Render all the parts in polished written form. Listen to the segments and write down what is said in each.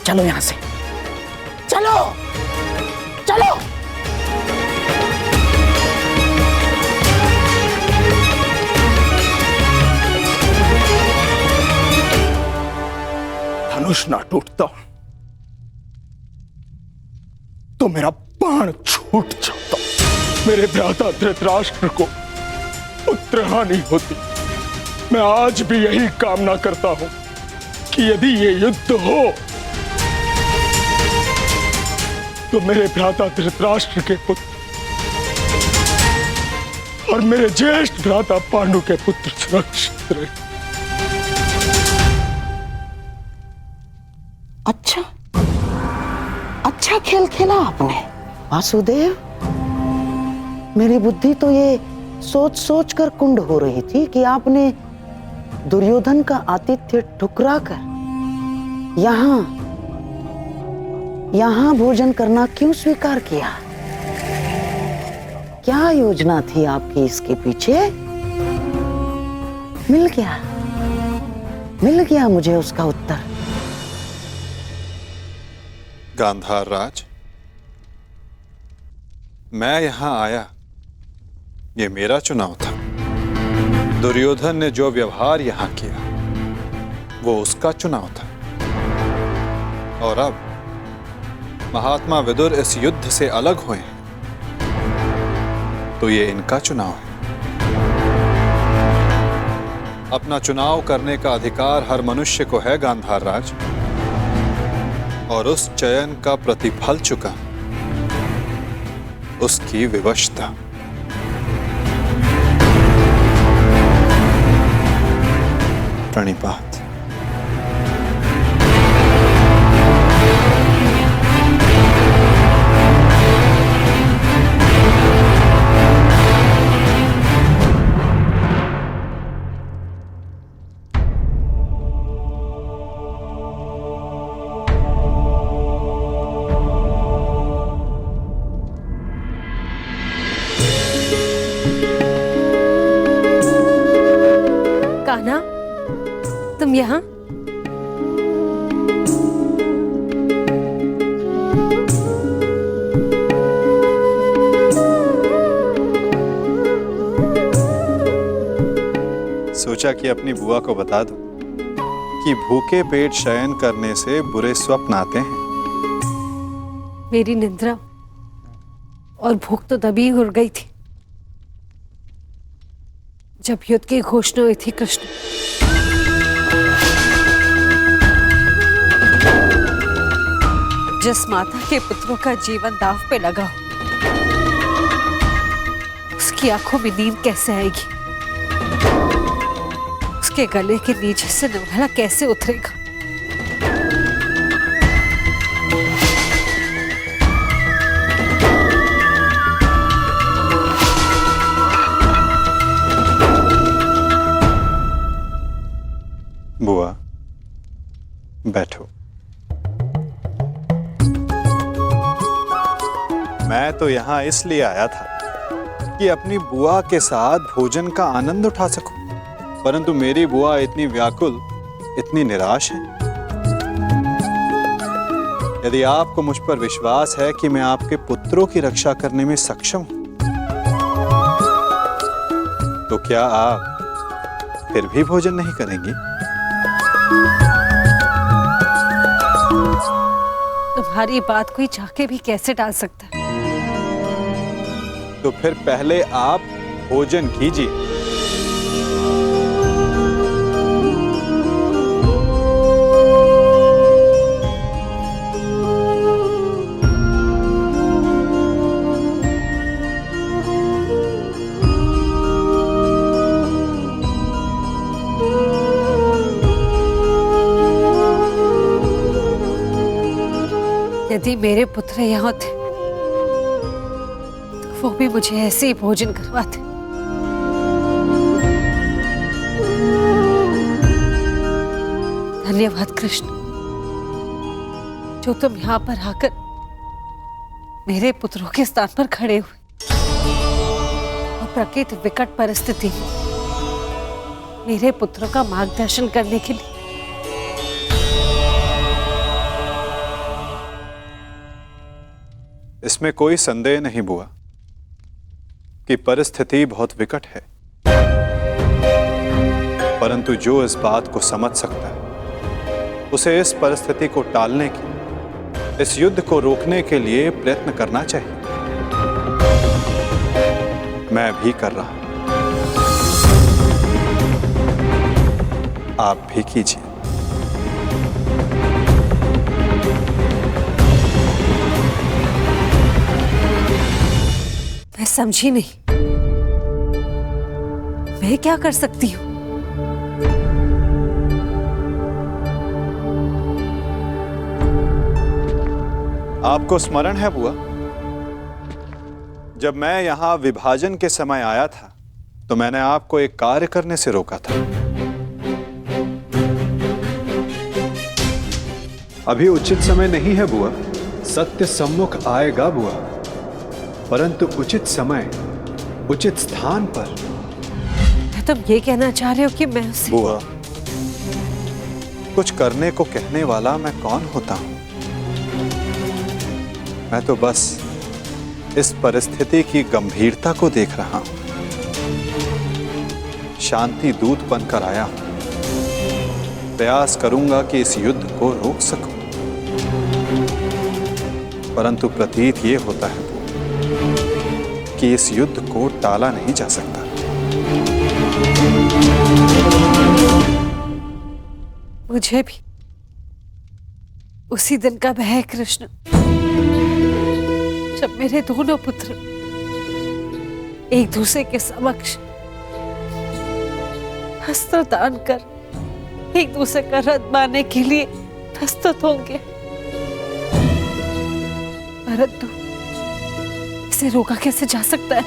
चलो यहां से, चलो चलो। धनुष ना टूटता तो मेरा बाण छूट जाता, मेरे भ्राता धृतराष्ट्र को पुत्र हानि होती। मैं आज भी यही कामना करता हूं कि यदि ये युद्ध हो तो मेरे भ्राता धृतराष्ट्र के पुत्र और मेरे ज्येष्ठ भ्राता पांडु के पुत्र सुरक्षित रहे। अच्छा खेल खेला आपने वासुदेव। मेरी बुद्धि तो ये सोच सोच कर कुंड हो रही थी कि आपने दुर्योधन का आतिथ्य ठुकरा कर यहां भोजन करना क्यों स्वीकार किया। क्या योजना थी आपकी इसके पीछे। मिल गया मुझे उसका उत्तर। गांधार राज, मैं यहां आया ये मेरा चुनाव था। दुर्योधन ने जो व्यवहार यहां किया वो उसका चुनाव था, और अब महात्मा विदुर इस युद्ध से अलग हुए हैं तो ये इनका चुनाव है। अपना चुनाव करने का अधिकार हर मनुष्य को है गांधार राज, और उस चयन का प्रतिफल चुका उसकी विवशता। प्रणिपात। कान्हा, तुम यहाँ? सोचा कि अपनी बुआ को बता दूं कि भूखे पेट शयन करने से बुरे स्वप्न आते हैं। मेरी निद्रा और भूख तो तभी उड़ गई थी जब युद्ध की घोषणा हुई थी। कृष्ण, जिस माता के पुत्रों का जीवन दांव पे लगा हो उसकी आंखों में नींद कैसे आएगी। उसके गले के नीचे से निर्भला कैसे उतरेगा। बुआ बैठो। मैं तो यहां इसलिए आया था कि अपनी बुआ के साथ भोजन का आनंद उठा सकूं, परंतु मेरी बुआ इतनी व्याकुल, इतनी निराश है। यदि आपको मुझ पर विश्वास है कि मैं आपके पुत्रों की रक्षा करने में सक्षम हूं, तो क्या आप फिर भी भोजन नहीं करेंगी? तुम्हारी बात कोई चाह के भी कैसे टाल सकता है। तो फिर पहले आप भोजन कीजिए। यदि मेरे पुत्र यहाँ थे तो वो भी मुझे ऐसे ही भोजन करवाते। धन्यवाद कृष्ण, जो तुम यहाँ पर आकर मेरे पुत्रों के स्थान पर खड़े हुए और प्रकृत विकट परिस्थिति में मेरे पुत्रों का मार्गदर्शन करने के लिए। इसमें कोई संदेह नहीं बुआ कि परिस्थिति बहुत विकट है, परंतु जो इस बात को समझ सकता है उसे इस परिस्थिति को टालने की, इस युद्ध को रोकने के लिए प्रयत्न करना चाहिए। मैं भी कर रहा हूं, आप भी कीजिए। मैं समझी नहीं, मैं क्या कर सकती हूँ? आपको स्मरण है बुआ, जब मैं यहां विभाजन के समय आया था तो मैंने आपको एक कार्य करने से रोका था। अभी उचित समय नहीं है बुआ, सत्य सम्मुख आएगा बुआ, परंतु उचित समय उचित स्थान पर। तुम ये कहना चाह रहे हो कि मैं उसे... बुआ, कुछ करने को कहने वाला मैं कौन होता हूं? मैं तो बस इस परिस्थिति की गंभीरता को देख रहा हूं। शांति दूत बनकर आया हूं। प्रयास करूंगा कि इस युद्ध को रोक सकूं, परंतु प्रतीत ये होता है कि इस युद्ध को टाला नहीं जा सकता। मुझे भी उसी दिन का भय है कृष्ण, जब मेरे दोनों पुत्र एक दूसरे के समक्ष अस्त्र दान कर एक दूसरे का रथ मारने के लिए प्रस्तुत होंगे, परंतु इसे रोका कैसे जा सकता है?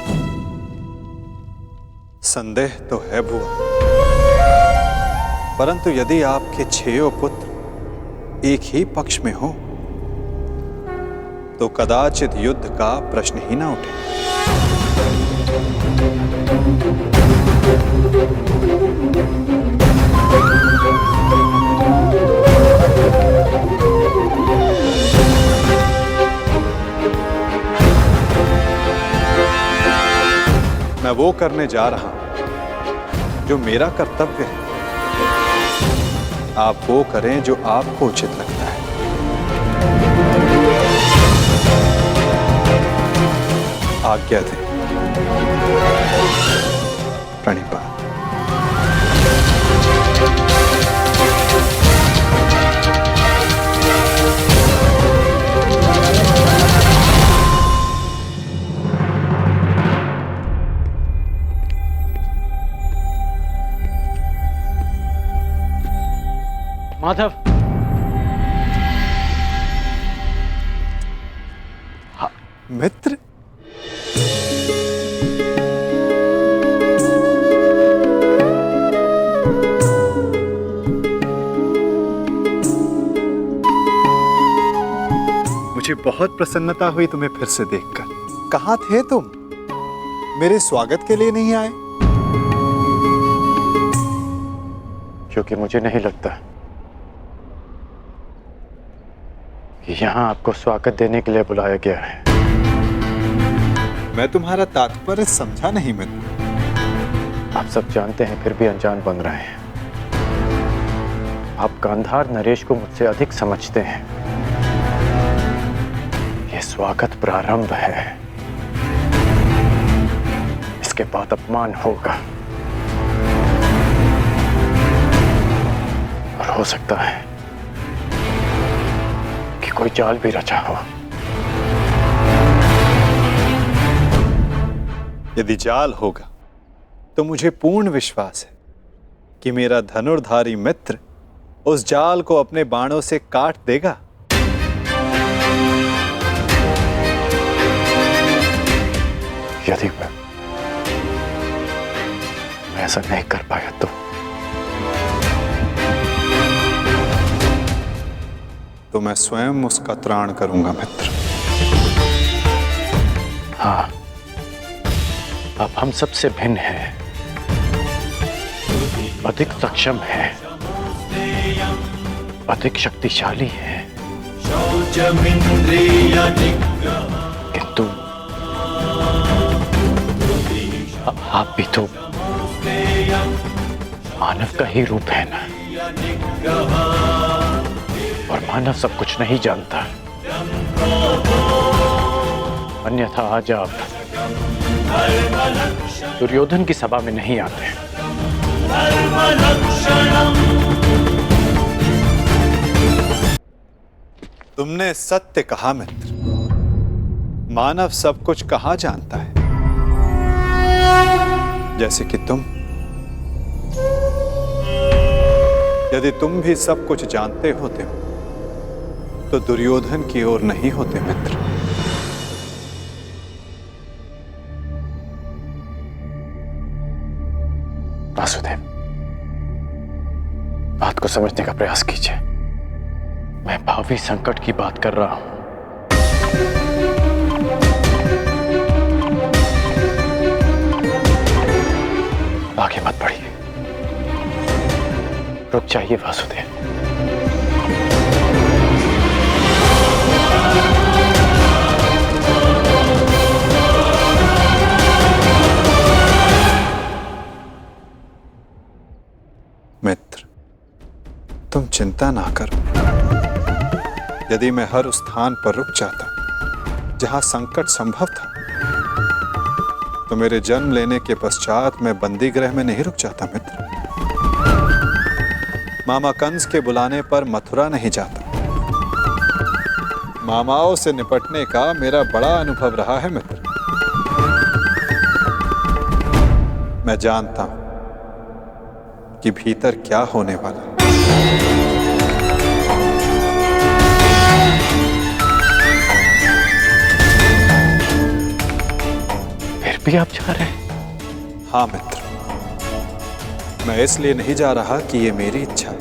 संदेह तो है बुआ, परंतु यदि आपके 6 पुत्र एक ही पक्ष में हो तो कदाचित युद्ध का प्रश्न ही ना उठे। मैं वो करने जा रहा हूं जो मेरा कर्तव्य है। आप वो करें जो आपको उचित लगता है। आज्ञा दें। प्रणिपात। माधव, मित्र, मुझे बहुत प्रसन्नता हुई तुम्हें फिर से देखकर। कहाँ थे तुम? मेरे स्वागत के लिए नहीं आए? क्योंकि मुझे नहीं लगता कि यहाँ आपको स्वागत देने के लिए बुलाया गया है। मैं तुम्हारा तात्पर्य समझा नहीं मित्र। आप सब जानते हैं फिर भी अनजान बन रहे हैं। आप गांधार नरेश को मुझसे अधिक समझते हैं। ये स्वागत प्रारंभ है, इसके बाद अपमान होगा और हो सकता है कि कोई जाल भी रचा हो। यदि जाल होगा तो मुझे पूर्ण विश्वास है कि मेरा धनुर्धारी मित्र उस जाल को अपने बाणों से काट देगा। यदि मैं ऐसा नहीं कर पाया तो मैं स्वयं उसका त्राण करूंगा मित्र। हाँ, अब हम सबसे भिन्न हैं, अधिक सक्षम हैं, अधिक शक्तिशाली हैं। किंतु आप भी तो मानव का ही रूप है ना, और मानव सब कुछ नहीं जानता। अन्यथा आज आप दुर्योधन की सभा में नहीं आते। तुमने सत्य कहा मित्र। मानव सब कुछ कहाँ जानता है? जैसे कि तुम। यदि तुम भी सब कुछ जानते होते तो दुर्योधन की ओर नहीं होते मित्र। वासुदेव, बात को समझने का प्रयास कीजिए। मैं भावी संकट की बात कर रहा हूं। आगे मत बढ़िए, रुक जाइए वासुदेव। मित्र, तुम चिंता ना करो। यदि मैं हर उस स्थान पर रुक जाता जहां संकट संभव था, तो मेरे जन्म लेने के पश्चात मैं बंदी गृह में नहीं रुक जाता मित्र। मामा कंस के बुलाने पर मथुरा नहीं जाता। मामाओं से निपटने का मेरा बड़ा अनुभव रहा है मित्र। मैं जानता हूं कि भीतर क्या होने वाला। फिर भी आप जा रहे हैं? हाँ मित्र, मैं इसलिए नहीं जा रहा कि ये मेरी इच्छा है।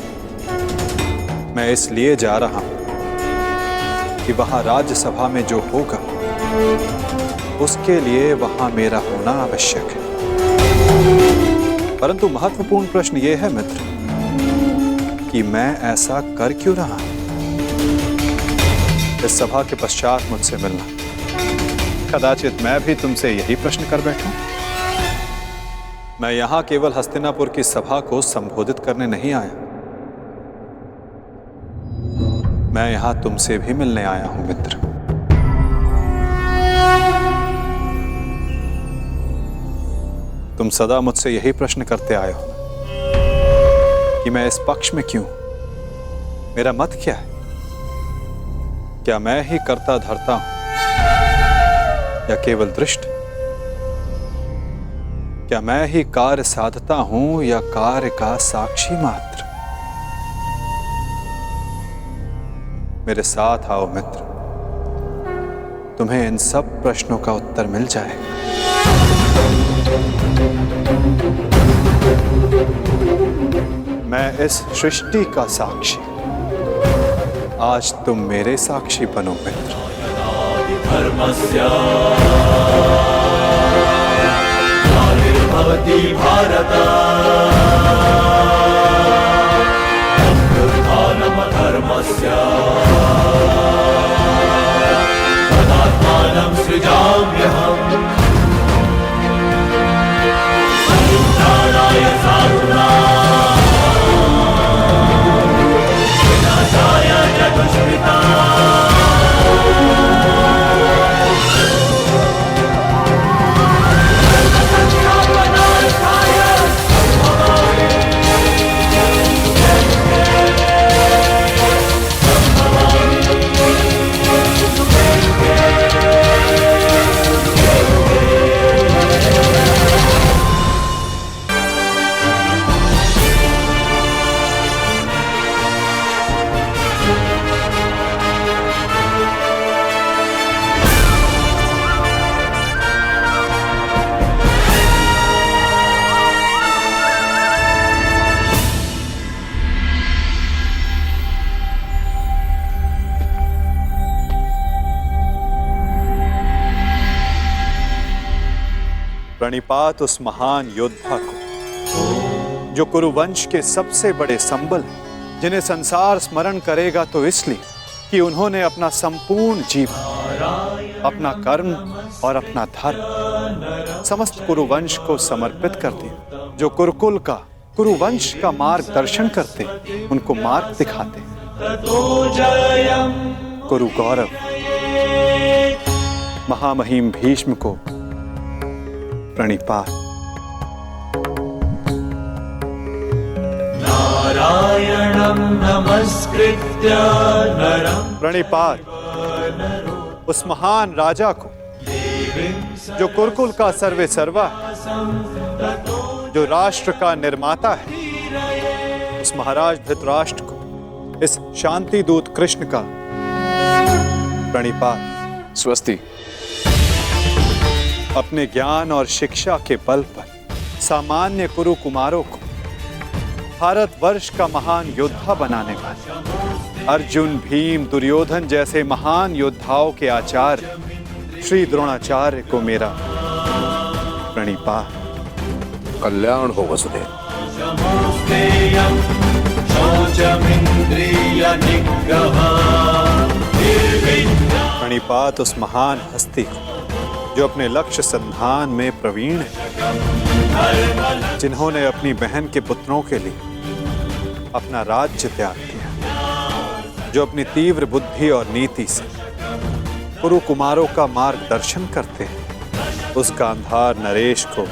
मैं इसलिए जा रहा हूं कि वहां राज्यसभा में जो होगा उसके लिए वहां मेरा होना आवश्यक है। परंतु महत्वपूर्ण प्रश्न यह है मित्र कि मैं ऐसा कर क्यों रहा हूं? इस सभा के पश्चात मुझसे मिलना, कदाचित मैं भी तुमसे यही प्रश्न कर बैठूं। मैं यहां केवल हस्तिनापुर की सभा को संबोधित करने नहीं आया। मैं यहां तुमसे भी मिलने आया हूं मित्र। तुम सदा मुझसे यही प्रश्न करते आए हो कि मैं इस पक्ष में क्यों? मेरा मत क्या है? क्या मैं ही करता धरता हूं या केवल दृष्ट? क्या मैं ही कार्य साधता हूं या कार्य का साक्षी मात्र? मेरे साथ आओ मित्र, तुम्हें इन सब प्रश्नों का उत्तर मिल जाएगा। मैं इस सृष्टि का साक्षी, आज तुम मेरे साक्षी बनो मित्र। भवति भारत धर्मस्य तदात्मानं सृजाम्यहम् परित्राणाय साधूनां विनाशाय च दुष्कृताम्। प्रणिपात उस महान योद्धा को जो कुरुवंश के सबसे बड़े संबल हैं, जिन्हें संसार स्मरण करेगा तो इसलिए कि उन्होंने अपना संपूर्ण जीवन अपना कर्म और अपना धर्म समस्त कुरुवंश को समर्पित कर दिया। जो कुरुवंश का मार्गदर्शन करते, उनको मार्ग दिखाते। कुरु गौरव महामहिम भीष्म को प्रणिपात। नारायणं नमस्कृत्य नरं प्रणिपात उस महान राजा को जो कुरुकुल का सर्वे सर्वा है, जो राष्ट्र का निर्माता है, उस महाराज धृतराष्ट्र को, इस शांति दूत कृष्ण का प्रणिपात। स्वस्ति। अपने ज्ञान और शिक्षा के बल पर सामान्य कुरु कुमारों को भारतवर्ष का महान योद्धा बनाने वाले अर्जुन, भीम, दुर्योधन जैसे महान योद्धाओं के आचार्य श्री द्रोणाचार्य को मेरा प्रणिपात। कल्याण हो वसुदेव। प्रणिपात उस महान हस्ती को जो अपने लक्ष्य संधान में प्रवीण है, जिन्होंने अपनी बहन के पुत्रों के लिए अपना राज्य त्याग किया, जो अपनी तीव्र बुद्धि और नीति से कुरु कुमारों का मार्गदर्शन करते हैं, उस गांधार नरेश को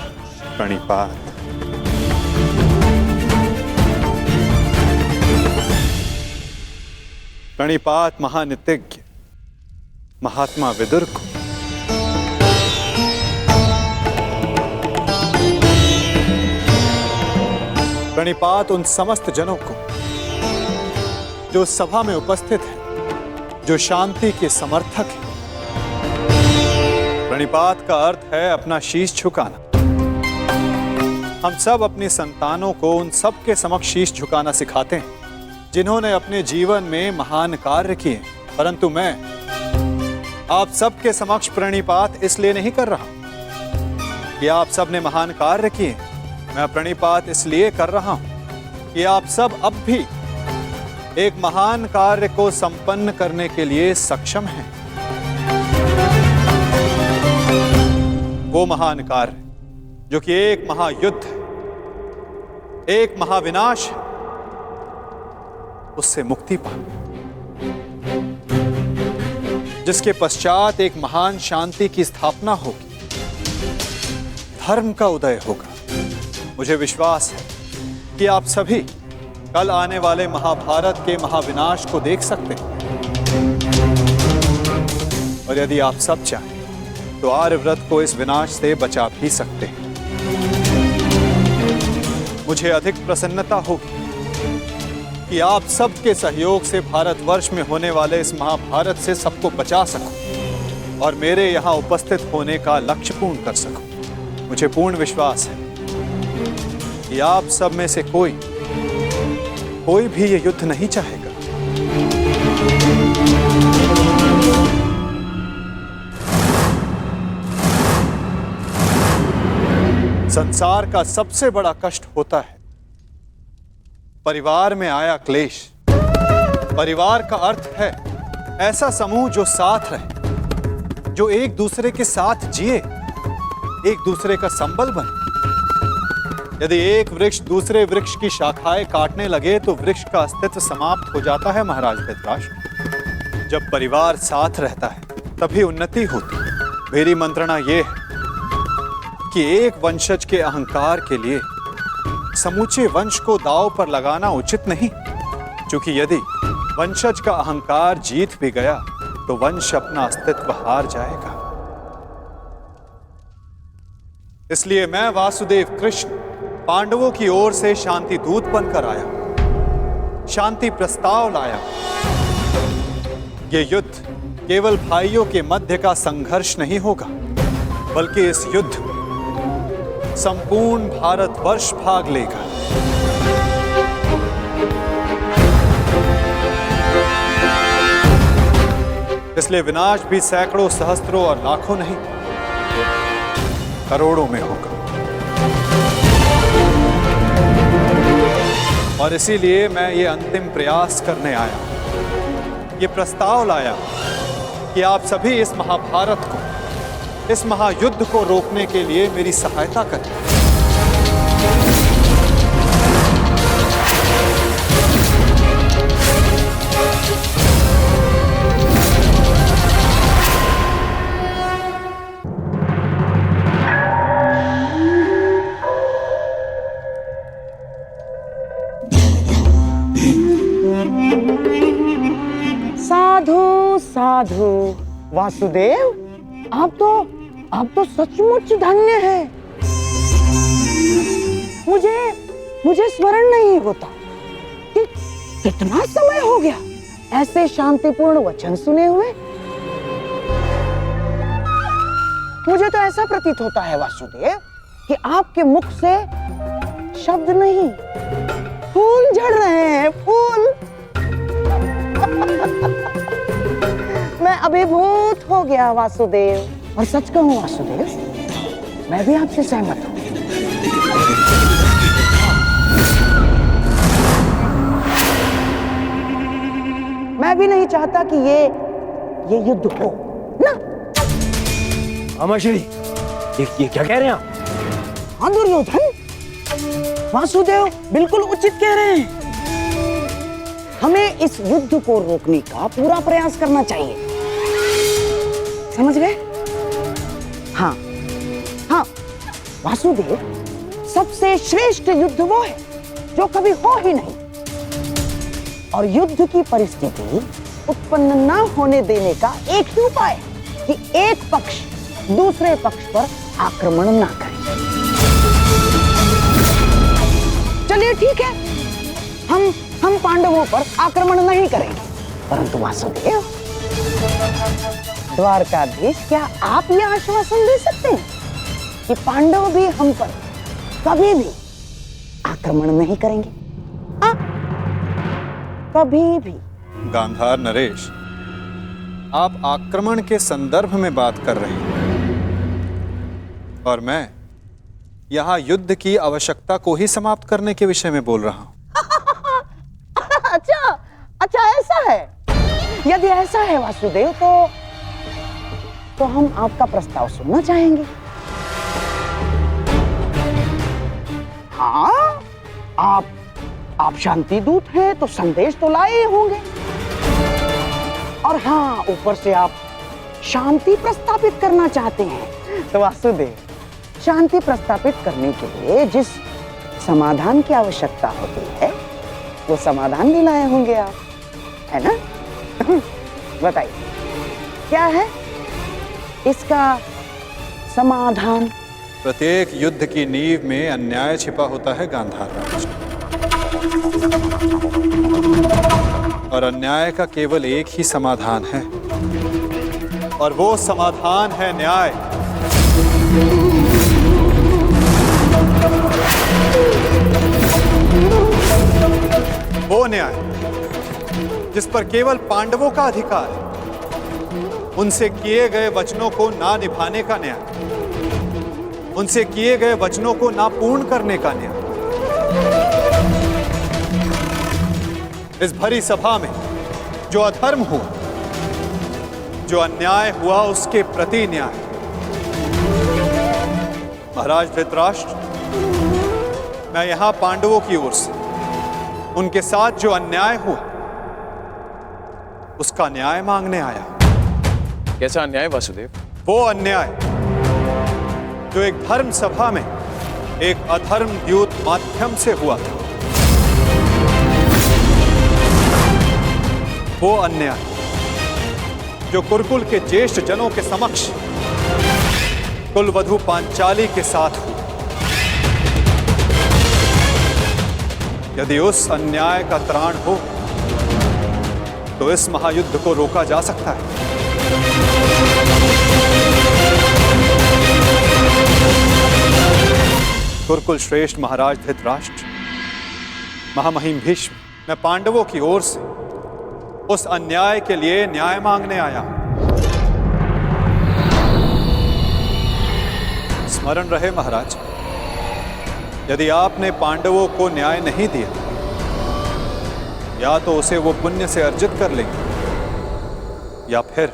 प्रणिपात। प्रणिपात महानितिज्ञ महात्मा विदुर को। प्रणिपात उन समस्त जनों को जो सभा में उपस्थित हैं, जो शांति के समर्थक हैं। प्रणिपात का अर्थ है अपना शीश झुकाना। हम सब अपनी संतानों को उन सब के समक्ष शीश झुकाना सिखाते हैं जिन्होंने अपने जीवन में महान कार्य किए, परंतु मैं आप सबके समक्ष प्रणिपात इसलिए नहीं कर रहा कि आप सब ने महान कार्य किए। मैं प्रणिपात इसलिए कर रहा हूं कि आप सब अब भी एक महान कार्य को संपन्न करने के लिए सक्षम हैं। वो महान कार्य जो कि एक महायुद्ध है, एक महाविनाश है, उससे मुक्ति पा, जिसके पश्चात एक महान शांति की स्थापना होगी, धर्म का उदय होगा। मुझे विश्वास है कि आप सभी कल आने वाले महाभारत के महाविनाश को देख सकते हैं, और यदि आप सब चाहें तो आर्यव्रत को इस विनाश से बचा भी सकते हैं। मुझे अधिक प्रसन्नता होगी कि आप सबके सहयोग से भारतवर्ष में होने वाले इस महाभारत से सबको बचा सकूं और मेरे यहाँ उपस्थित होने का लक्ष्य पूर्ण कर सकूं। मुझे पूर्ण विश्वास है कि आप सब में से कोई भी ये युद्ध नहीं चाहेगा। संसार का सबसे बड़ा कष्ट होता है परिवार में आया क्लेश। परिवार का अर्थ है ऐसा समूह जो साथ रहे, जो एक दूसरे के साथ जिए, एक दूसरे का संबल बने। यदि एक वृक्ष दूसरे वृक्ष की शाखाएं काटने लगे तो वृक्ष का अस्तित्व समाप्त हो जाता है महाराज धृतराष्ट्र। जब परिवार साथ रहता है तभी उन्नति होती है। मेरी मंत्रणा यह है कि एक वंशज के अहंकार के लिए समूचे वंश को दांव पर लगाना उचित नहीं, क्योंकि यदि वंशज का अहंकार जीत भी गया तो वंश अपना अस्तित्व हार जाएगा। इसलिए मैं वासुदेव कृष्ण पांडवों की ओर से शांति दूत बनकर आया, शांति प्रस्ताव लाया। यह युद्ध केवल भाइयों के मध्य का संघर्ष नहीं होगा, बल्कि इस युद्ध में संपूर्ण भारतवर्ष भाग लेगा। इसलिए विनाश भी सैकड़ों, सहस्त्रों और लाखों नहीं, करोड़ों में होगा। और इसीलिए मैं ये अंतिम प्रयास करने आया, ये प्रस्ताव लाया कि आप सभी इस महाभारत को, इस महायुद्ध को रोकने के लिए मेरी सहायता करें। साधु साधु वासुदेव, आप तो सचमुच धन्य हैं। मुझे स्मरण नहीं होता कि कितना समय हो गया ऐसे शांतिपूर्ण वचन सुने हुए। मुझे तो ऐसा प्रतीत होता है वासुदेव कि आपके मुख से शब्द नहीं, फूल झड़ रहे हैं, फूल। मैं अभिभूत हो गया वासुदेव। और सच कहूं वासुदेव, मैं भी आपसे सहमत हूं। मैं भी नहीं चाहता कि ये युद्ध हो ना। अमाश्री, ये क्या कह रहे हैं आप? हाँ दुर्योधन, वासुदेव बिल्कुल उचित कह रहे हैं। हमें इस युद्ध को रोकने का पूरा प्रयास करना चाहिए, समझ गए? हाँ हाँ वासुदेव, सबसे श्रेष्ठ युद्ध वो है जो कभी हो ही नहीं। और युद्ध की परिस्थिति उत्पन्न न होने देने का एक ही उपाय है कि एक पक्ष दूसरे पक्ष पर आक्रमण ना करे। चलिए ठीक है, हम पांडवों पर आक्रमण नहीं करेंगे, परंतु वासुदेव, द्वारकाधीश, क्या आप यह आश्वासन दे सकते हैं कि पांडव भी हम पर कभी भी आक्रमण नहीं करेंगे? कभी भी। गांधार नरेश, आप आक्रमण के संदर्भ में बात कर रही हैं और मैं यहां युद्ध की आवश्यकता को ही समाप्त करने के विषय में बोल रहा हूं। अच्छा ऐसा है। यदि ऐसा है वासुदेव, तो हम आपका प्रस्ताव सुनना चाहेंगे। हाँ, आप शांति दूत हैं तो संदेश तो लाए होंगे। और हाँ, ऊपर से आप शांति प्रस्तापित करना चाहते हैं। तो वासुदेव, शांति प्रस्तापित करने के लिए जिस समाधान की आवश्यकता होती है, वो समाधान भी लाए होंगे आप, है ना? बताइए क्या है इसका समाधान? प्रत्येक युद्ध की नींव में अन्याय छिपा होता है गांधार राज, और अन्याय का केवल एक ही समाधान है, और वो समाधान है न्याय। वो न्याय जिस पर केवल पांडवों का अधिकार है, उनसे किए गए वचनों को ना निभाने का न्याय, उनसे किए गए वचनों को ना पूर्ण करने का न्याय। इस भरी सभा में जो अधर्म हुआ, जो अन्याय हुआ, उसके प्रति न्याय। महाराज धृतराष्ट्र, मैं यहां पांडवों की ओर से उनके साथ जो अन्याय हुआ उसका न्याय मांगने आया। कैसा अन्याय वासुदेव? वो अन्याय जो एक धर्म सभा में एक अधर्म द्यूत माध्यम से हुआ था। वो अन्याय जो कुरुकुल के ज्येष्ठ जनों के समक्ष कुलवधू पांचाली के साथ हुआ। यदि उस अन्याय का त्राण हो तो इस महायुद्ध को रोका जा सकता है। कुरुकुल श्रेष्ठ महाराज धृतराष्ट्र, महामहिम भीष्म, मैं पांडवों की ओर से उस अन्याय के लिए न्याय मांगने आया हूं। स्मरण रहे महाराज, यदि आपने पांडवों को न्याय नहीं दिया, या तो उसे वो पुण्य से अर्जित कर लेंगे, या फिर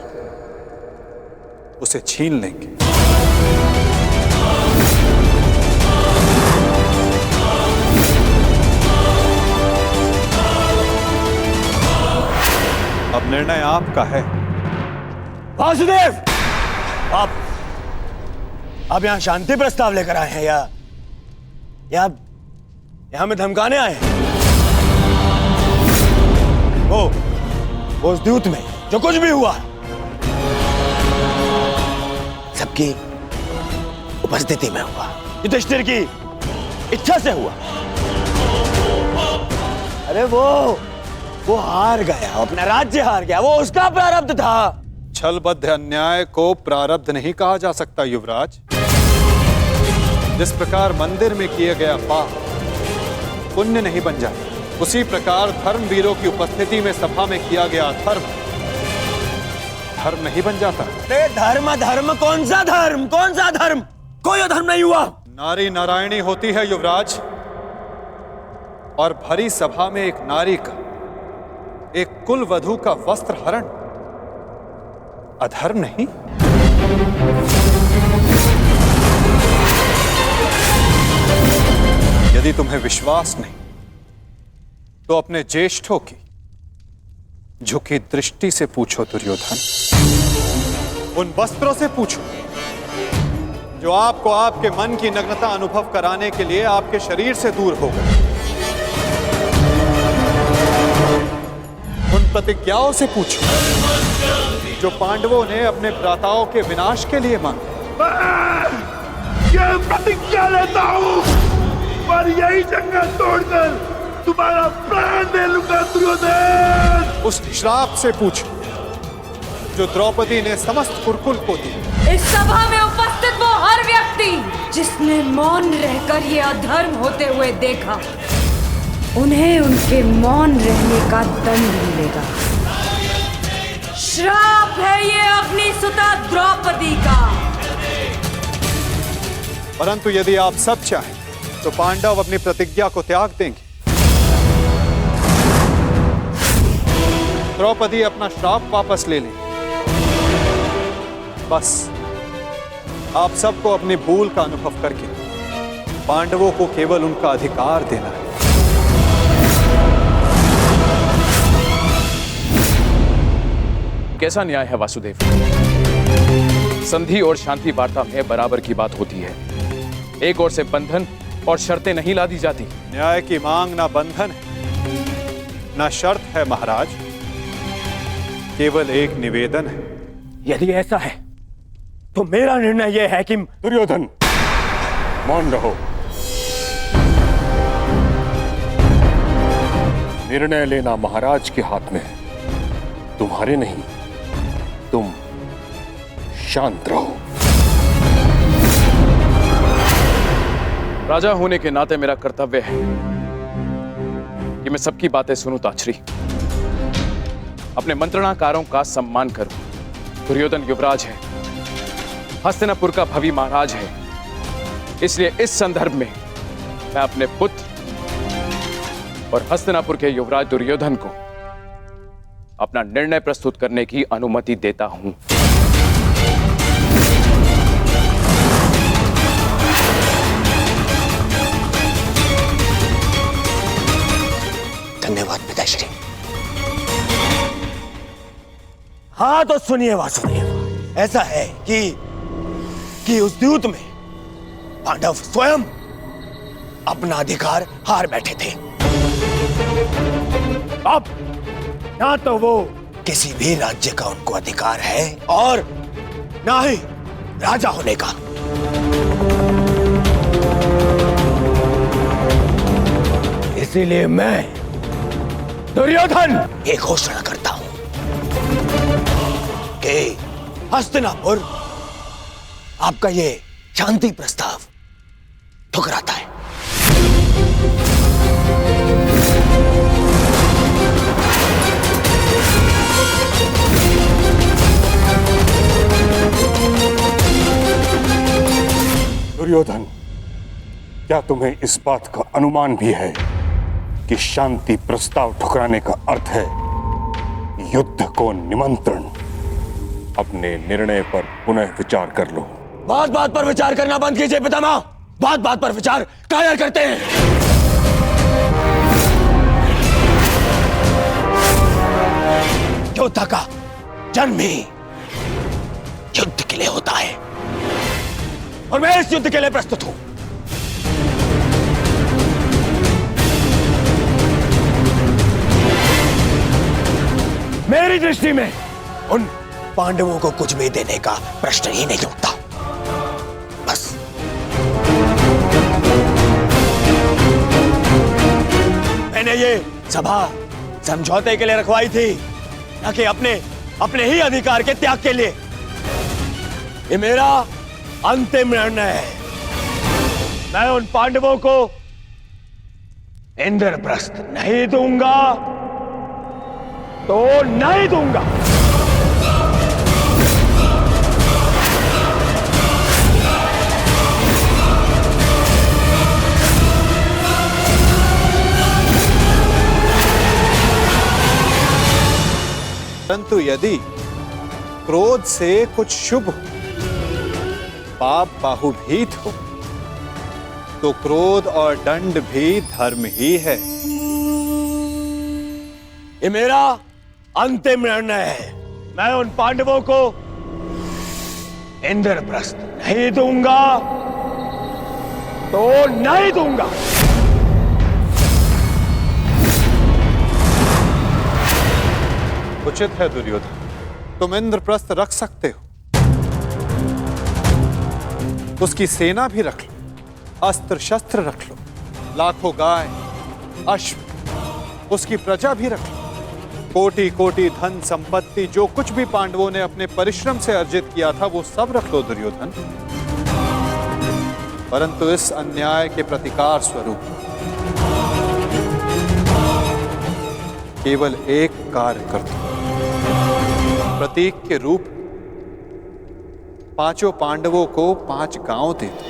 उसे छीन लेंगे। अब निर्णय आपका है। वासुदेव, आप यहाँ शांति प्रस्ताव लेकर आए हैं या हमें धमकाने आए हैं? वो उस द्यूत में जो कुछ भी हुआ सबकी उपस्थिति में हुआ, युधिष्ठिर की इच्छा से हुआ। अरे वो हार गया, अपना राज्य हार गया, वो उसका प्रारब्ध था। छलबद्ध अन्याय को प्रारब्ध नहीं कहा जा सकता युवराज। जिस प्रकार मंदिर में किया गया पाप पुण्य नहीं बन जाता, उसी प्रकार धर्मवीरों की उपस्थिति में सभा में किया गया धर्म नहीं बन जाता। धर्म कौन सा धर्म? कोई धर्म नहीं हुआ। नारी नारायणी होती है युवराज, और भरी सभा में एक नारी का, एक कुल वधू का वस्त्र हरण अधर्म नहीं? यदि तुम्हें विश्वास नहीं तो अपने ज्येष्ठों की झुकी दृष्टि से पूछो दुर्योधन। उन वस्त्रों से पूछो जो आपको आपके मन की नग्नता अनुभव कराने के लिए आपके शरीर से दूर हो गए। उन प्रतिज्ञाओं से पूछो जो पांडवों ने अपने भ्राताओं के विनाश के लिए मांगी। ये प्रतिज्ञा लेता हूं और यही जंगल तोड़कर तुम्हारा प्राण दे लूंगा दुर्योधन। उस श्राप से पूछो जो द्रौपदी ने समस्त कुरुकुल को दिया। इस सभा में उपस्थित वो हर व्यक्ति जिसने मौन रहकर ये अधर्म होते हुए देखा, उन्हें उनके मौन रहने का दंड मिलेगा। श्राप है ये अपनी सुता द्रौपदी का। परंतु यदि आप सब चाहें तो पांडव अपनी प्रतिज्ञा को त्याग देंगे। द्रौपदी अपना श्राप वापस ले लें। बस आप सबको अपनी भूल का अनुभव करके पांडवों को केवल उनका अधिकार देना है। कैसा न्याय है वासुदेव? संधि और शांति वार्ता में बराबर की बात होती है। एक ओर से बंधन और शर्तें नहीं लादी जाती। न्याय की मांग ना बंधन है ना शर्त है महाराज, केवल एक निवेदन है। यदि ऐसा है तो मेरा निर्णय यह है कि दुर्योधन, मौन रहो। निर्णय लेना महाराज के हाथ में है, तुम्हारे नहीं। तुम शांत रहो। राजा होने के नाते मेरा कर्तव्य है कि मैं सबकी बातें सुनूं ताछरी, अपने मंत्रणाकारों का सम्मान करूं। दुर्योधन युवराज है, हस्तिनापुर का भवी महाराज है, इसलिए इस संदर्भ में मैं अपने पुत्र और हस्तिनापुर के युवराज दुर्योधन को अपना निर्णय प्रस्तुत करने की अनुमति देता हूं। धन्यवाद पिताश्री। हाँ तो सुनिए वासुदेव, ऐसा है कि उस द्यूत में पांडव स्वयं अपना अधिकार हार बैठे थे। अब ना तो वो किसी भी राज्य का उनको अधिकार है और ना ही राजा होने का। इसीलिए मैं दुर्योधन ये घोषणा करता हूं कि हस्तिनापुर आपका ये शांति प्रस्ताव ठुकराता है। दुर्योधन, क्या तुम्हें इस बात का अनुमान भी है कि शांति प्रस्ताव ठुकराने का अर्थ है युद्ध को निमंत्रण? अपने निर्णय पर पुनः विचार कर लो। बात बात पर विचार करना बंद कीजिए पितामह। बात बात पर विचार कायर करते हैं। योद्धा का जन्म ही युद्ध के लिए होता है और मैं इस युद्ध के लिए प्रस्तुत हूं। मेरी दृष्टि में उन पांडवों को कुछ भी देने का प्रश्न ही नहीं उठता। बस मैंने ये सभा समझौते के लिए रखवाई थी, न कि अपने ही अधिकार के त्याग के लिए। ये मेरा अंतिम निर्णय है। मैं उन पांडवों को इंद्रप्रस्थ नहीं दूंगा तो नहीं दूंगा। परंतु यदि क्रोध से कुछ शुभ हो, पाप बाहुभीत हो, तो क्रोध और दंड भी धर्म ही है। ये मेरा अंतिम निर्णय है। मैं उन पांडवों को इंद्रप्रस्थ नहीं दूंगा तो नहीं दूंगा। उचित है दुर्योधन, तुम इंद्रप्रस्थ रख सकते हो। उसकी सेना भी रख लो, अस्त्र शस्त्र रख लो, लाखों गाय अश्व, उसकी प्रजा भी रख लो, कोटि कोटि धन संपत्ति, जो कुछ भी पांडवों ने अपने परिश्रम से अर्जित किया था वो सब रख लो दुर्योधन। परंतु इस अन्याय के प्रतिकार स्वरूप केवल एक कार्य कर दो। प्रतीक के रूप पांचों पांडवों को 5 गांव दे दो।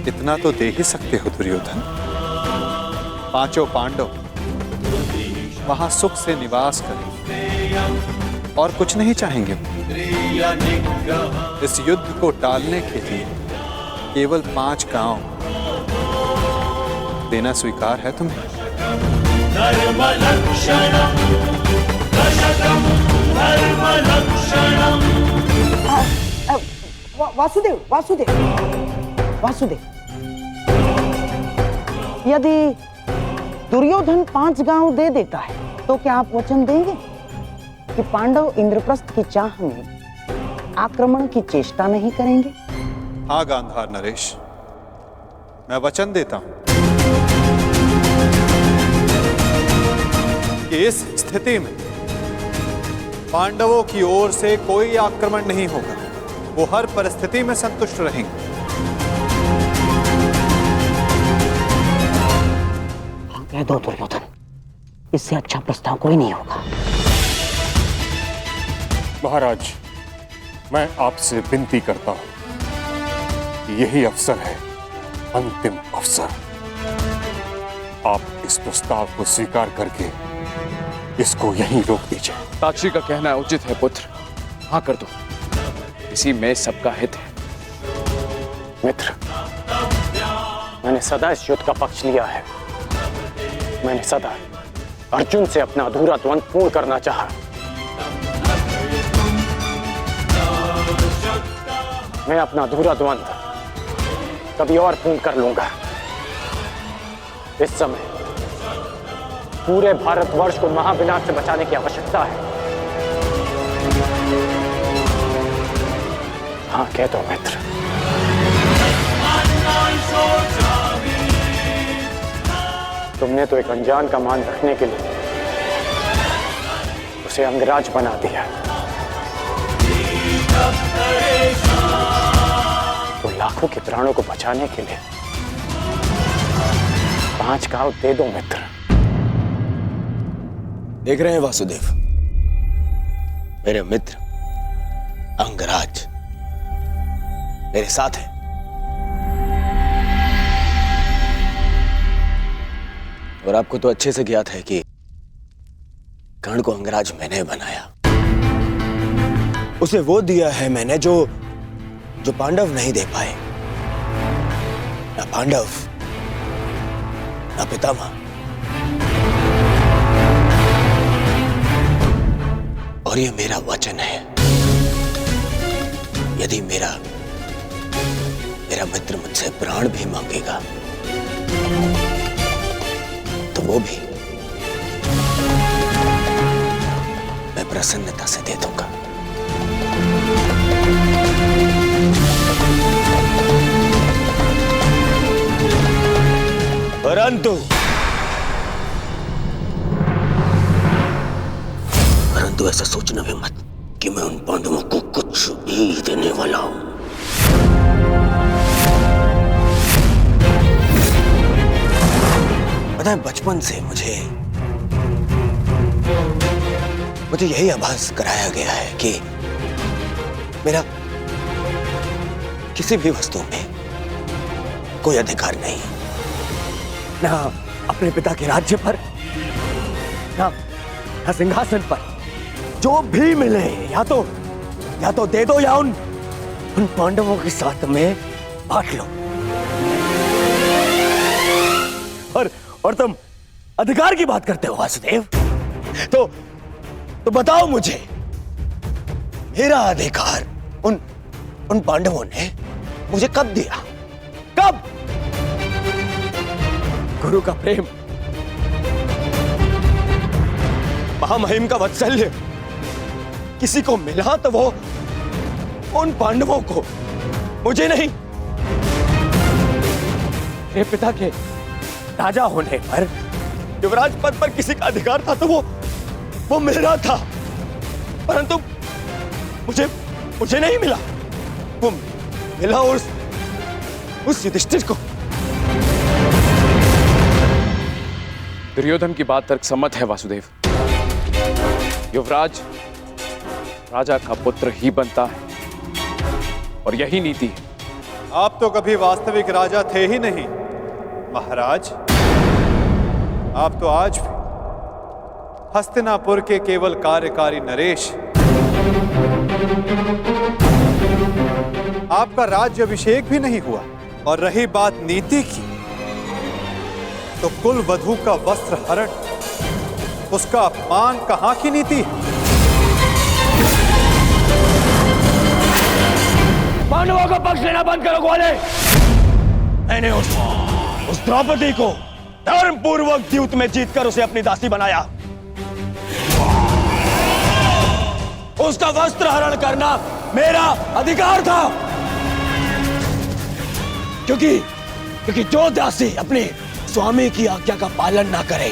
इतना तो दे ही सकते हो दुर्योधन। 5 पांडव वहां सुख से निवास करें और कुछ नहीं चाहेंगे। इस युद्ध को टालने के लिए केवल 5 गांव देना स्वीकार है तुम्हें? वासुदेव वासुदेव वासुदेव, यदि दुर्योधन 5 गांव दे देता है तो क्या आप वचन देंगे कि पांडव इंद्रप्रस्थ की चाह में आक्रमण की चेष्टा नहीं करेंगे? हाँ गांधार नरेश, मैं वचन देता हूं कि इस स्थिति में पांडवों की ओर से कोई आक्रमण नहीं होगा। वो हर परिस्थिति में संतुष्ट रहेंगे। हाँ कह दो दुर्योधन, इससे अच्छा प्रस्ताव कोई नहीं होगा। महाराज, मैं आपसे विनती करता हूं कि यही अवसर है, अंतिम अवसर। आप इस प्रस्ताव को स्वीकार करके इसको यहीं रोक दीजिए। ताक्षी का कहना उचित है पुत्र, हाँ कर दो, इसी में सबका हित है। मित्र, मैंने सदा इस युद्ध का पक्ष लिया है। मैंने सदा अर्जुन से अपना अधूरा द्वंद्व पूर्ण करना चाहा। मैं अपना अधूरा द्वंद्व कभी और पूर्ण कर लूंगा। इस समय पूरे भारतवर्ष को महाविनाश से बचाने की आवश्यकता है। हाँ कह दो मित्र। तुमने तो एक अनजान का मान रखने के लिए उसे अंगराज बना दिया, तो लाखों के प्राणों को बचाने के लिए 5 गांव दे दो मित्र। देख रहे हैं वासुदेव, मेरे मित्र अंगराज मेरे साथ है। और आपको तो अच्छे से ज्ञात है कि कर्ण को अंगराज मैंने बनाया। उसे वो दिया है मैंने जो पांडव नहीं दे पाए। ना पांडव, ना पितामह। और ये मेरा वचन है, यदि मेरा मित्र मुझसे प्राण भी मांगेगा तो वो भी मैं प्रसन्नता से दे दूंगा। परंतु ऐसा सोचना भी मत कि मैं उन पांडवों को कुछ भी देने वाला हूं। पता है, बचपन से मुझे यही आभास कराया गया है कि मेरा किसी भी वस्तु में कोई अधिकार नहीं, ना अपने पिता के राज्य पर, ना सिंहासन पर। जो भी मिले या तो दे दो या उन पांडवों के साथ में बांट लो। और तुम अधिकार की बात करते हो वासुदेव, तो बताओ मुझे, मेरा अधिकार उन पांडवों ने मुझे कब दिया? कब? गुरु का प्रेम, महामहिम का वात्सल्य किसी को मिला तो वो उन पांडवों को, मुझे नहीं। मेरे पिता के राजा होने पर, युवराज पद पर किसी का अधिकार था तो वो मेरा था, परंतु मुझे नहीं मिला। वो मिला उस युधिष्ठिर को। दुर्योधन की बात तर्कसम्मत है वासुदेव। युवराज राजा का पुत्र ही बनता है और यही नीति है। आप तो कभी वास्तविक राजा थे ही नहीं महाराज। आप तो आज भी हस्तिनापुर के केवल कार्यकारी नरेश। आपका राज्य अभिषेक भी नहीं हुआ। और रही बात नीति की, तो कुल वधू का वस्त्र हरण, उसका अपमान कहां की नीति है? पांडवों का पक्ष लेना बंद करो ग्वाले। मैंने उस द्रौपदी को धर्म पूर्वक द्यूत में जीतकर उसे अपनी दासी बनाया। उसका वस्त्र हरण करना मेरा अधिकार था, क्योंकि जो दासी अपने स्वामी की आज्ञा का पालन ना करे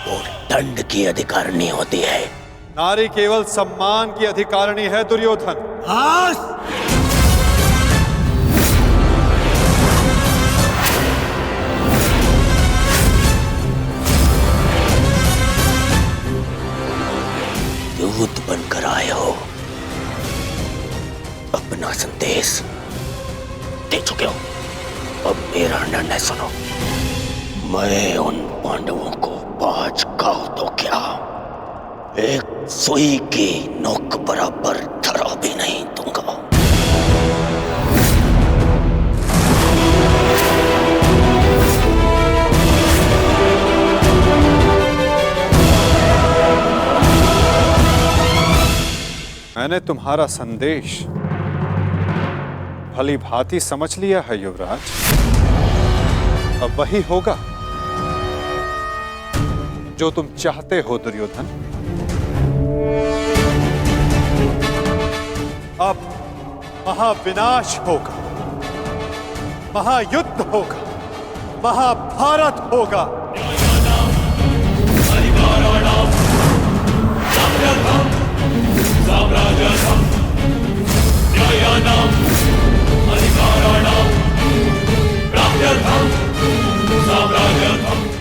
वो दंड की अधिकारिणी होती है। नारी केवल सम्मान की अधिकारिणी है दुर्योधन। दूत बनकर आए हो, अपना संदेश दे चुके हो। अब मेरा निर्णय सुनो। मैं उन पांडवों को 5 गांव तो क्या, एक सुई की नोक बराबर धरा भी नहीं दूंगा। मैंने तुम्हारा संदेश भली भांति समझ लिया है युवराज। अब वही होगा जो तुम चाहते हो दुर्योधन। अब महाविनाश होगा, महायुद्ध होगा, महाभारत होगा।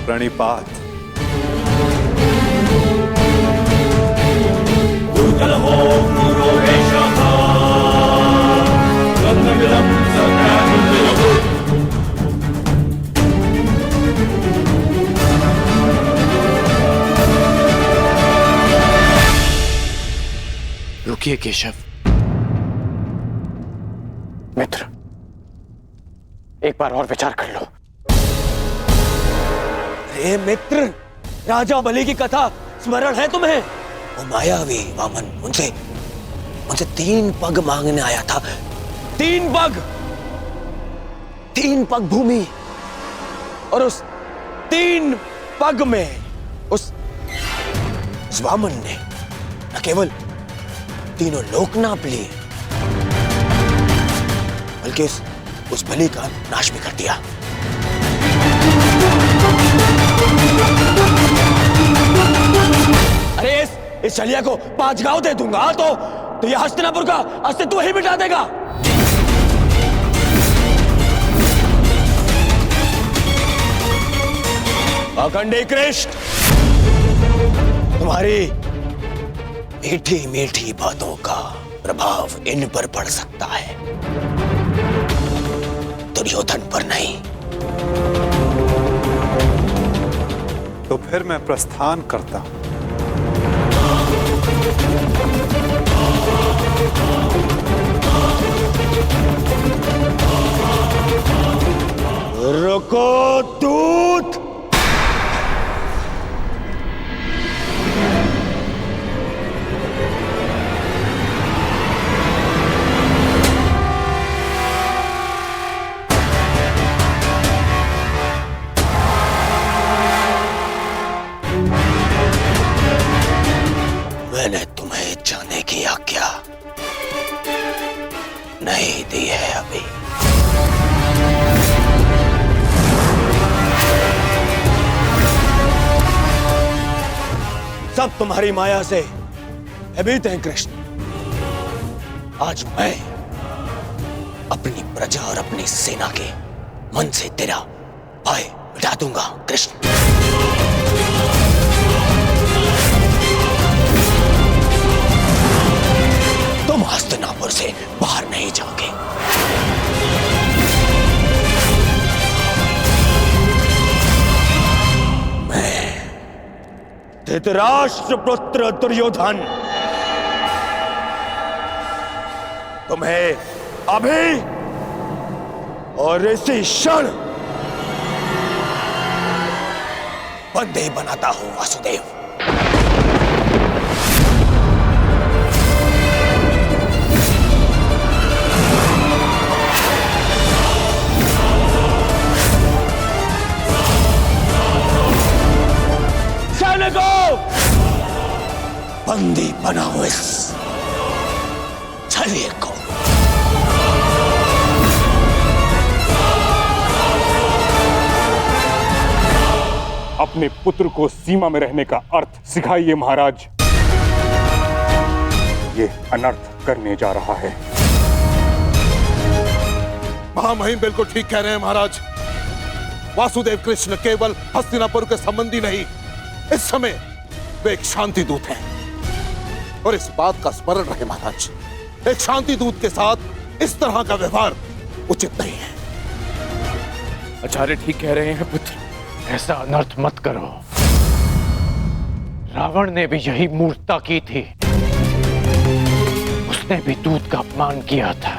प्रणिपात। रुकिए केशव। मित्र, एक बार और विचार कर लो। अरे मित्र, राजा बलि की कथा स्मरण है तुम्हें? वो मायावी वामन मुझसे 3 पग मांगने आया था। 3 पग भूमि, और उस 3 पग में उस वामन ने न केवल तीनों लोक नाप लिए, बल्कि उस बलि का नाश भी कर दिया। अरे इस छलिया को 5 गांव दे दूंगा तो यह हस्तिनापुर का अस्तित्व ही मिटा देगा। अखंडी कृष्ण, तुम्हारी मीठी मीठी बातों का प्रभाव इन पर पड़ सकता है, दुर्योधन पर नहीं। तो फिर मैं प्रस्थान करता हूं। रुको दूत। मैंने तुम्हें जाने की आज्ञा नहीं दी है अभी। सब तुम्हारी माया से भयभीत हैं कृष्ण। आज मैं अपनी प्रजा और अपनी सेना के मन से तेरा भय मिटा दूंगा कृष्ण। तुम हस्तिनापुर से बाहर नहीं जाओगे। मैं धृतराष्ट्र पुत्र दुर्योधन तुम्हें अभी और इसी क्षण बंदी बनाता हूं वासुदेव। सैनिकों, बंदी बनाओ इस छलिए को। अपने पुत्र को सीमा में रहने का अर्थ सिखाइए महाराज। ये अनर्थ करने जा रहा है। महामहिम बिल्कुल ठीक कह रहे हैं महाराज। वासुदेव कृष्ण केवल हस्तिनापुर के संबंधी नहीं, इस समय वे एक शांति दूत हैं। और इस बात का स्मरण रहे महाराज, एक शांति दूत के साथ इस तरह का व्यवहार उचित नहीं है। आचार्य ठीक कह रहे हैं पुत्र। ऐसा अनर्थ मत करो। रावण ने भी यही मूर्खता की थी। उसने भी दूत का अपमान किया था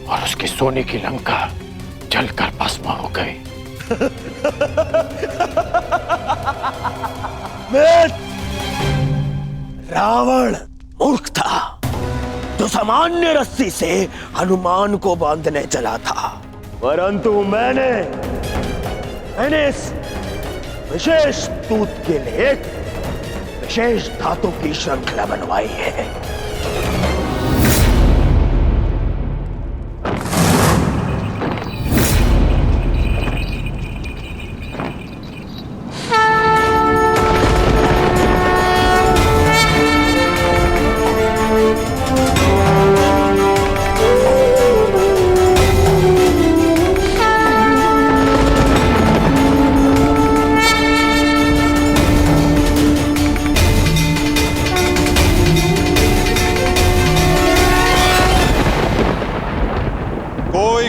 और उसकी सोने की लंका जलकर भस्म हो गई। रावण मूर्ख था जो सामान्य रस्सी से हनुमान को बांधने चला था, परंतु मैंने इस विशेष दूत के लिए विशेष धातु की श्रृंखला बनवाई है।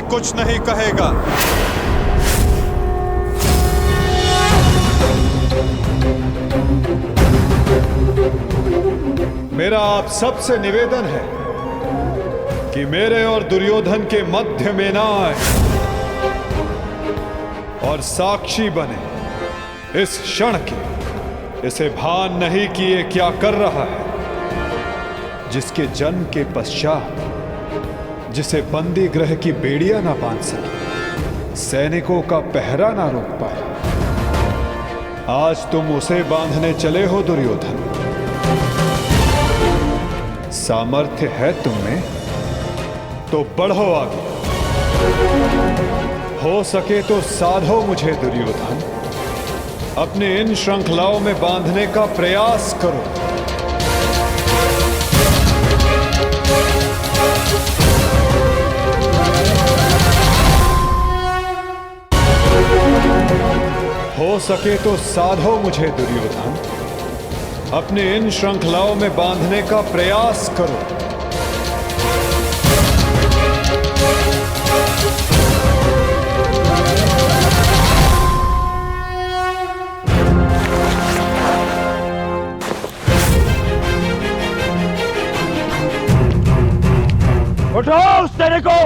कुछ नहीं कहेगा। मेरा आप सबसे निवेदन है कि मेरे और दुर्योधन के मध्य में ना आए और साक्षी बने इस क्षण के। इसे भान नहीं कि ये क्या कर रहा है, जिसके जन्म के पश्चात जिसे बंदी गृह की बेड़ियां ना बांध सके, सैनिकों का पहरा ना रोक पाए, आज तुम उसे बांधने चले हो दुर्योधन। सामर्थ्य है तुम में तो बढ़ो आगे, हो सके तो साधो मुझे दुर्योधन, अपने इन श्रृंखलाओं में बांधने का प्रयास करो। हो सके तो साधो मुझे दुर्योधन, अपने इन श्रृंखलाओं में बांधने का प्रयास करो। उठो उस तेरे को।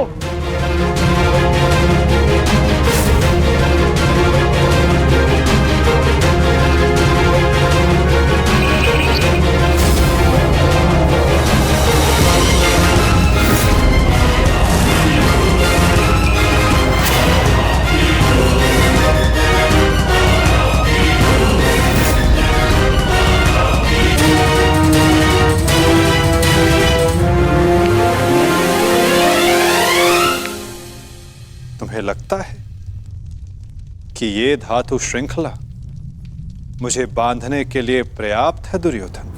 तुम्हें लगता है कि ये धातु श्रृंखला मुझे बांधने के लिए पर्याप्त है दुर्योधन?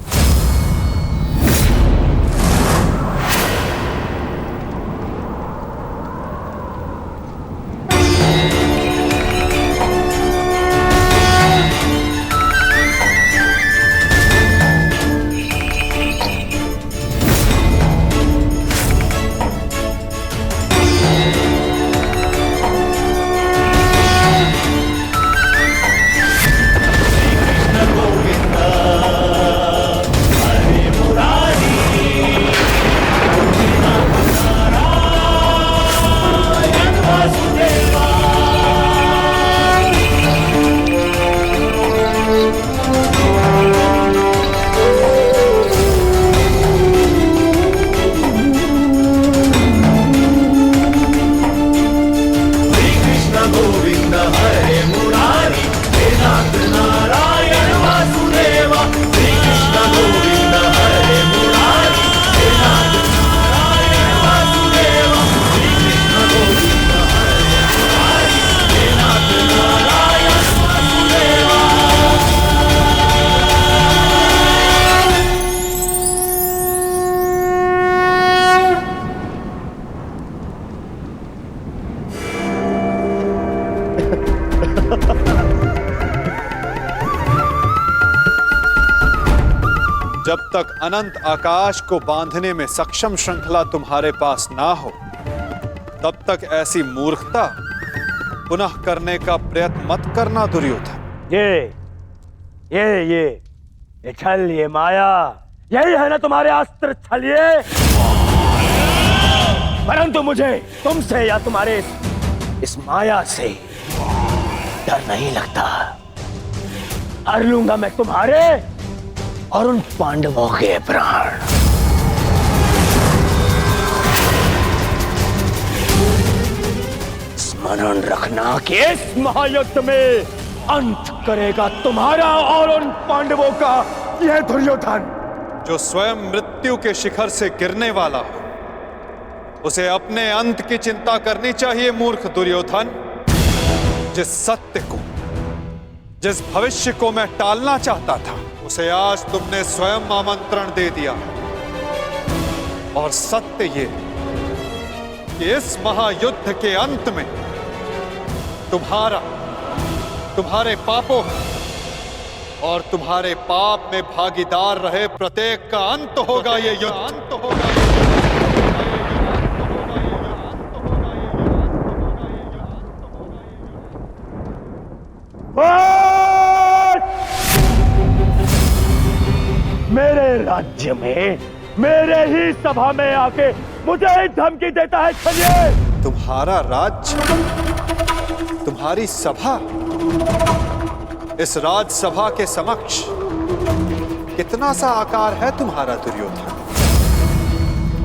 जब तक अनंत आकाश को बांधने में सक्षम श्रृंखला तुम्हारे पास ना हो, तब तक ऐसी मूर्खता पुनः करने का प्रयत्न मत करना दुर्योधन। ये छल, ये माया, यही है ना तुम्हारे अस्त्र छलिए। परंतु मुझे तुमसे या तुम्हारे इस माया से डर नहीं लगता। हर लूंगा मैं तुम्हारे और उन पांडवों के प्राण। स्मरण रखना कि इस महायुद्ध में अंत करेगा तुम्हारा और उन पांडवों का यह दुर्योधन। जो स्वयं मृत्यु के शिखर से गिरने वाला हो, उसे अपने अंत की चिंता करनी चाहिए मूर्ख दुर्योधन। जिस सत्य को, जिस भविष्य को मैं टालना चाहता था, उसे आज तुमने स्वयं आमंत्रण दे दिया। और सत्य ये कि इस महायुद्ध के अंत में तुम्हारे पापों और तुम्हारे पाप में भागीदार रहे प्रत्येक का अंत होगा। ये युद्ध अंत होगा। राज्य में मेरे ही सभा में आके मुझे ही धमकी देता है छलिए। तुम्हारा राज्य, तुम्हारी सभा, इस राजसभा के समक्ष कितना सा आकार है तुम्हारा दुर्योधन,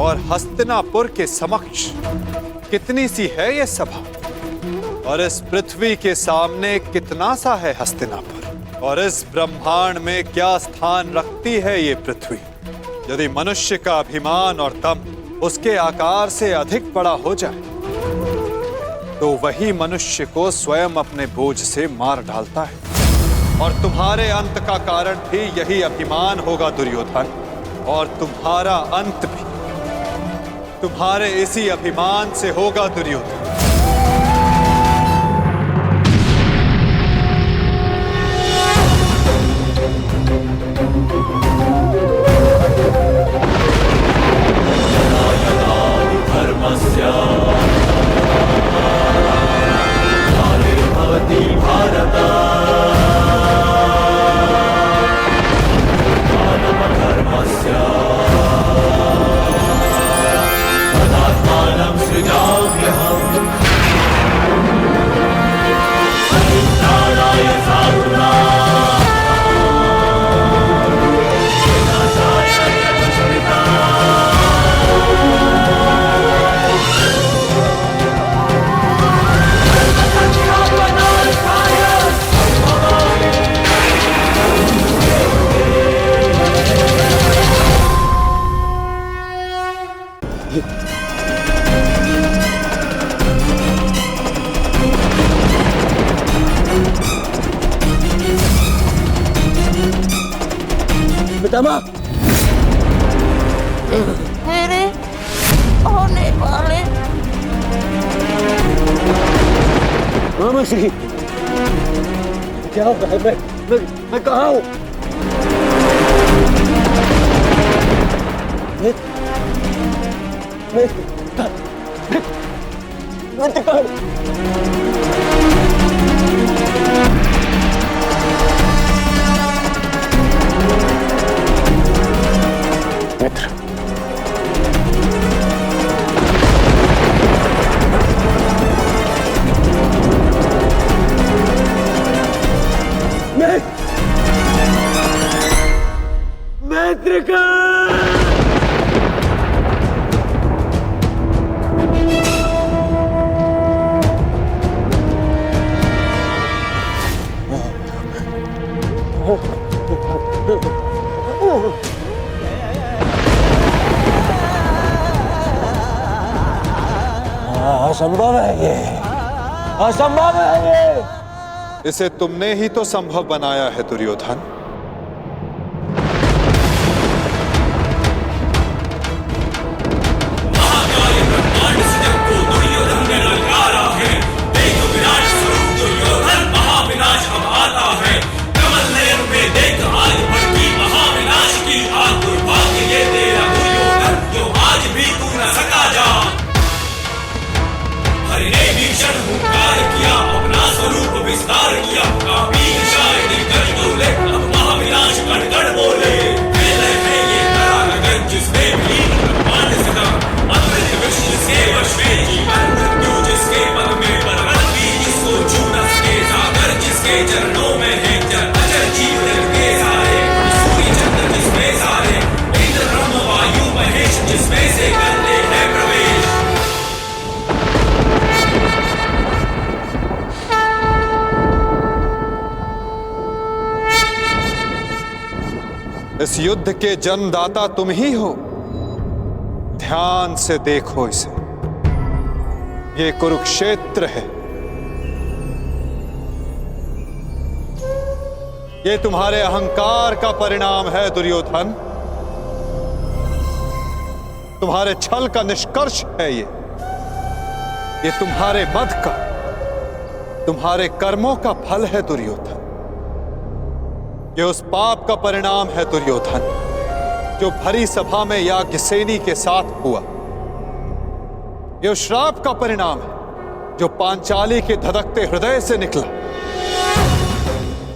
और हस्तिनापुर के समक्ष कितनी सी है ये सभा, और इस पृथ्वी के सामने कितना सा है हस्तिनापुर, और इस ब्रह्मांड में क्या स्थान रखती है ये पृथ्वी। यदि मनुष्य का अभिमान और दम उसके आकार से अधिक बड़ा हो जाए तो वही मनुष्य को स्वयं अपने बोझ से मार डालता है, और तुम्हारे अंत का कारण भी यही अभिमान होगा दुर्योधन, और तुम्हारा अंत भी तुम्हारे इसी अभिमान से होगा दुर्योधन। पितामह, मेरे होने वाले मामा श्री, क्या हो रहा है? मैं कहाँ हूँ? मित्र, मित्र का असंभव है ये, असंभव है ये। इसे तुमने ही तो संभव बनाया है दुर्योधन। इस युद्ध के जन्मदाता तुम ही हो। ध्यान से देखो इसे, ये कुरुक्षेत्र है। ये तुम्हारे अहंकार का परिणाम है दुर्योधन, तुम्हारे छल का निष्कर्ष है ये तुम्हारे मद का, तुम्हारे कर्मों का फल है दुर्योधन। ये उस पाप का परिणाम है दुर्योधन जो भरी सभा में याज्ञसेनी के साथ हुआ। ये उस श्राप का परिणाम है जो पांचाली के धधकते हृदय से निकला।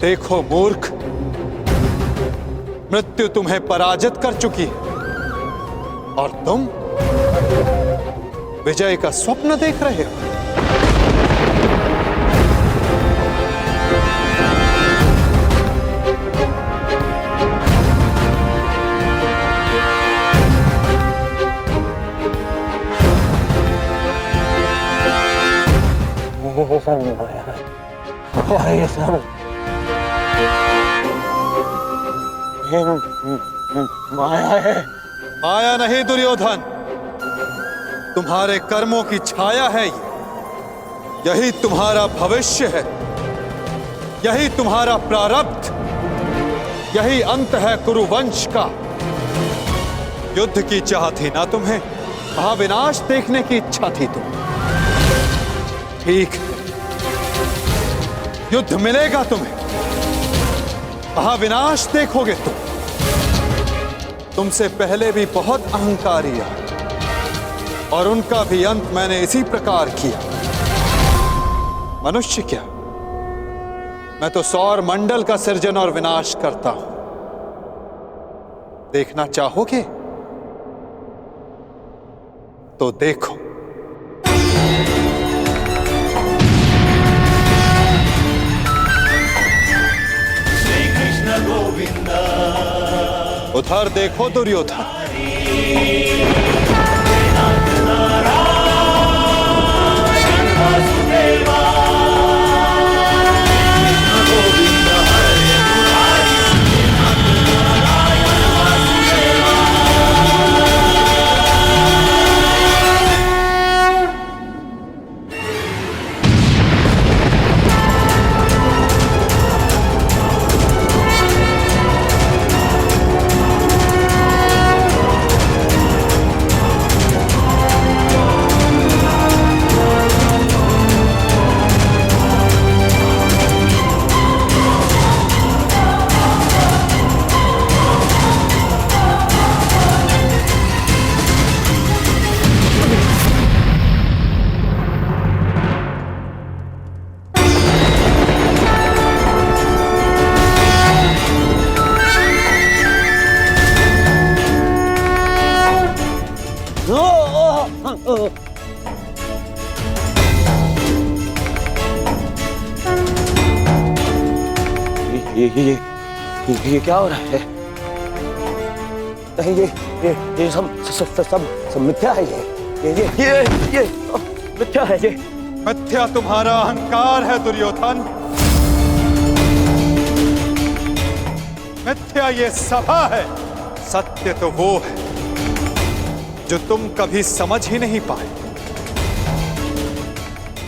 देखो मूर्ख, मृत्यु तुम्हें पराजित कर चुकी है और तुम विजय का स्वप्न देख रहे हो। माया है। माया नहीं दुर्योधन, तुम्हारे कर्मों की छाया है ये। यही तुम्हारा भविष्य है, यही तुम्हारा प्रारब्ध, यही अंत है कुरुवंश का। युद्ध की चाह थी ना तुम्हें, महाविनाश देखने की इच्छा थी तुम्हें। ठीक है, युद्ध मिलेगा तुम्हें, महाविनाश देखोगे तुम। तुमसे पहले भी बहुत अहंकारी आए और उनका भी अंत मैंने इसी प्रकार किया। मनुष्य क्या, मैं तो सौर मंडल का सृजन और विनाश करता हूं। देखना चाहोगे तो देखो। उधर देखो दुर्योधन। ये क्या हो रहा है? नहीं, ये सब मिथ्या है। ये मिथ्या है। ये मिथ्या तुम्हारा अहंकार है दुर्योधन। मिथ्या ये सभा है, सत्य तो वो है जो तुम कभी समझ ही नहीं पाए।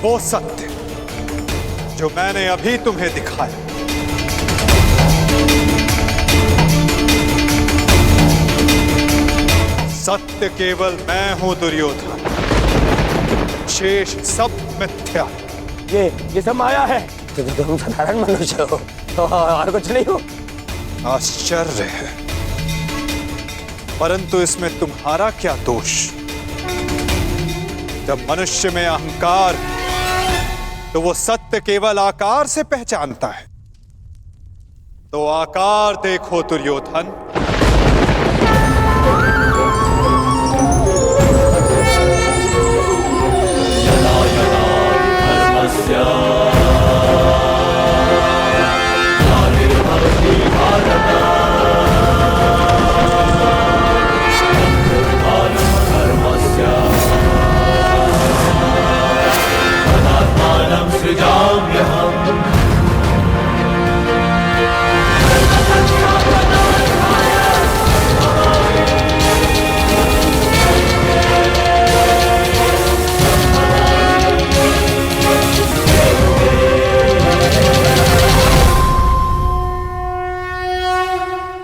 वो सत्य जो मैंने अभी तुम्हें दिखाया। सत्य केवल मैं हूं दुर्योधन, शेष सब मिथ्या। ये सब माया है। तुम साधारण मनुष्य हो और कुछ नहीं हो। आश्चर्य है, परंतु इसमें तुम्हारा क्या दोष? जब मनुष्य में अहंकार तो वो सत्य केवल आकार से पहचानता है। तो आकार देखो दुर्योधन।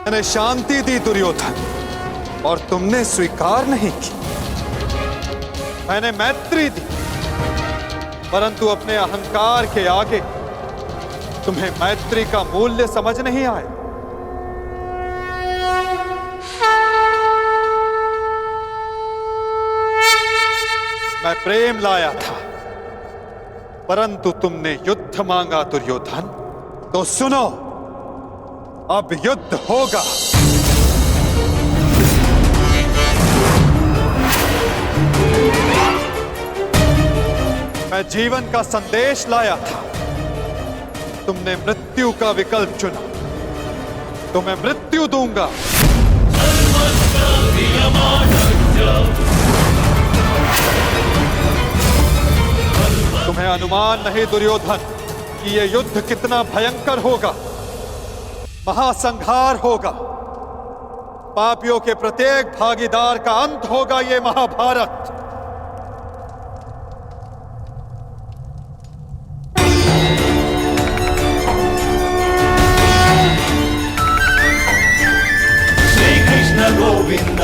मैंने शांति दी दुर्योधन और तुमने स्वीकार नहीं की। मैंने मैत्री दी, परंतु अपने अहंकार के आगे तुम्हें मैत्री का मूल्य समझ नहीं आया। मैं प्रेम लाया था, परंतु तुमने युद्ध मांगा दुर्योधन। तो सुनो, अब युद्ध होगा। मैं जीवन का संदेश लाया था, तुमने मृत्यु का विकल्प चुना, तो मैं मृत्यु दूंगा। तुम्हें अनुमान नहीं दुर्योधन कि यह युद्ध कितना भयंकर होगा। महासंहार होगा, पापियों के प्रत्येक भागीदार का अंत होगा ये महाभारत। श्री कृष्ण गोविंद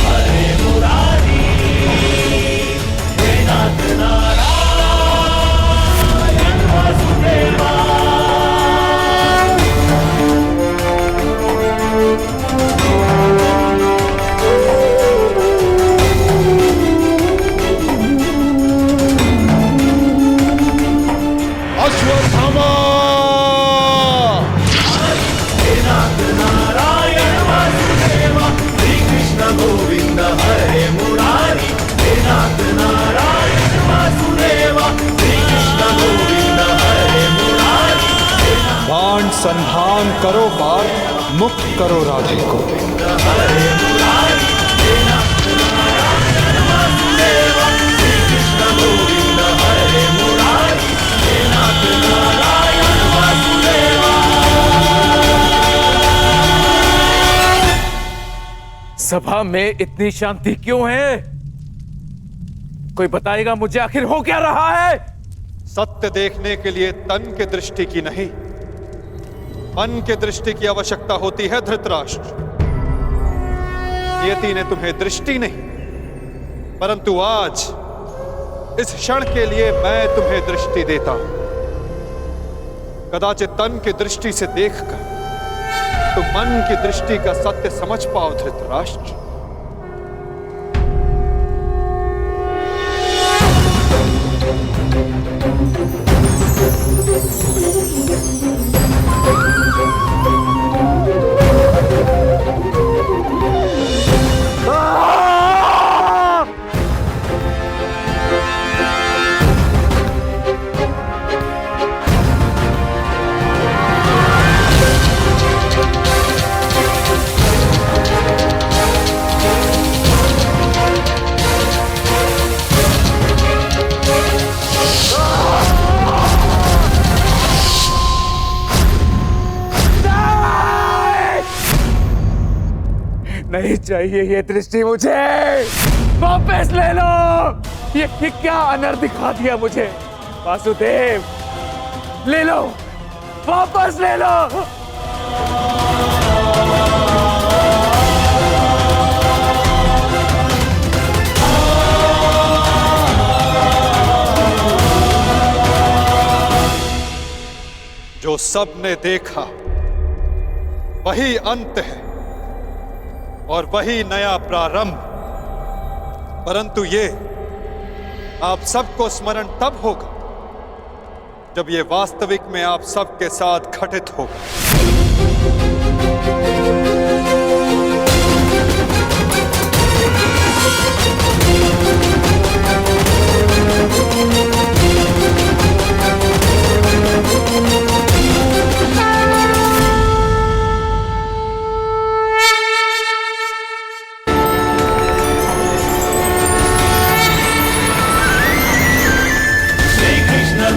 हरे मुरारी, हे नाथ नारायण वासुदेवा। अश्वत्थामा! हे नाथ नारायण वासुदेवा, श्री कृष्ण गोविंद हरे मुरारी, हे नाथ नारायण वासुदेवा, श्री कृष्ण गोविंद हरे मुरारी। बाण संधान करो पार्थ, मुक्त करो राधे को। हरे मुरारी, हे नाथ नारायण वासुदेवा, श्री कृष्ण गोविंद हरे मुरारी, हे नाथ नारायण वासुदेवा। सभा में इतनी शांति क्यों है? कोई बताएगा मुझे आखिर हो क्या रहा है? सत्य देखने के लिए तन के दृष्टि की नहीं, मन के दृष्टि की आवश्यकता होती है धृतराष्ट्र। नियति ने तुम्हें दृष्टि नहीं, परंतु आज इस क्षण के लिए मैं तुम्हें दृष्टि देता हूं। कदाचित तन की दृष्टि से देखकर तुम मन की दृष्टि का सत्य समझ पाओ धृतराष्ट्र। नहीं चाहिए ये दृष्टि मुझे, वापस ले लो। ये क्या अनर्थ दिखा दिया मुझे? वासुदेव, ले लो, वापस ले लो। जो सबने देखा वही अंत है और वही नया प्रारंभ। परंतु ये आप सबको स्मरण तब होगा जब ये वास्तविक में आप सबके साथ घटित होगा।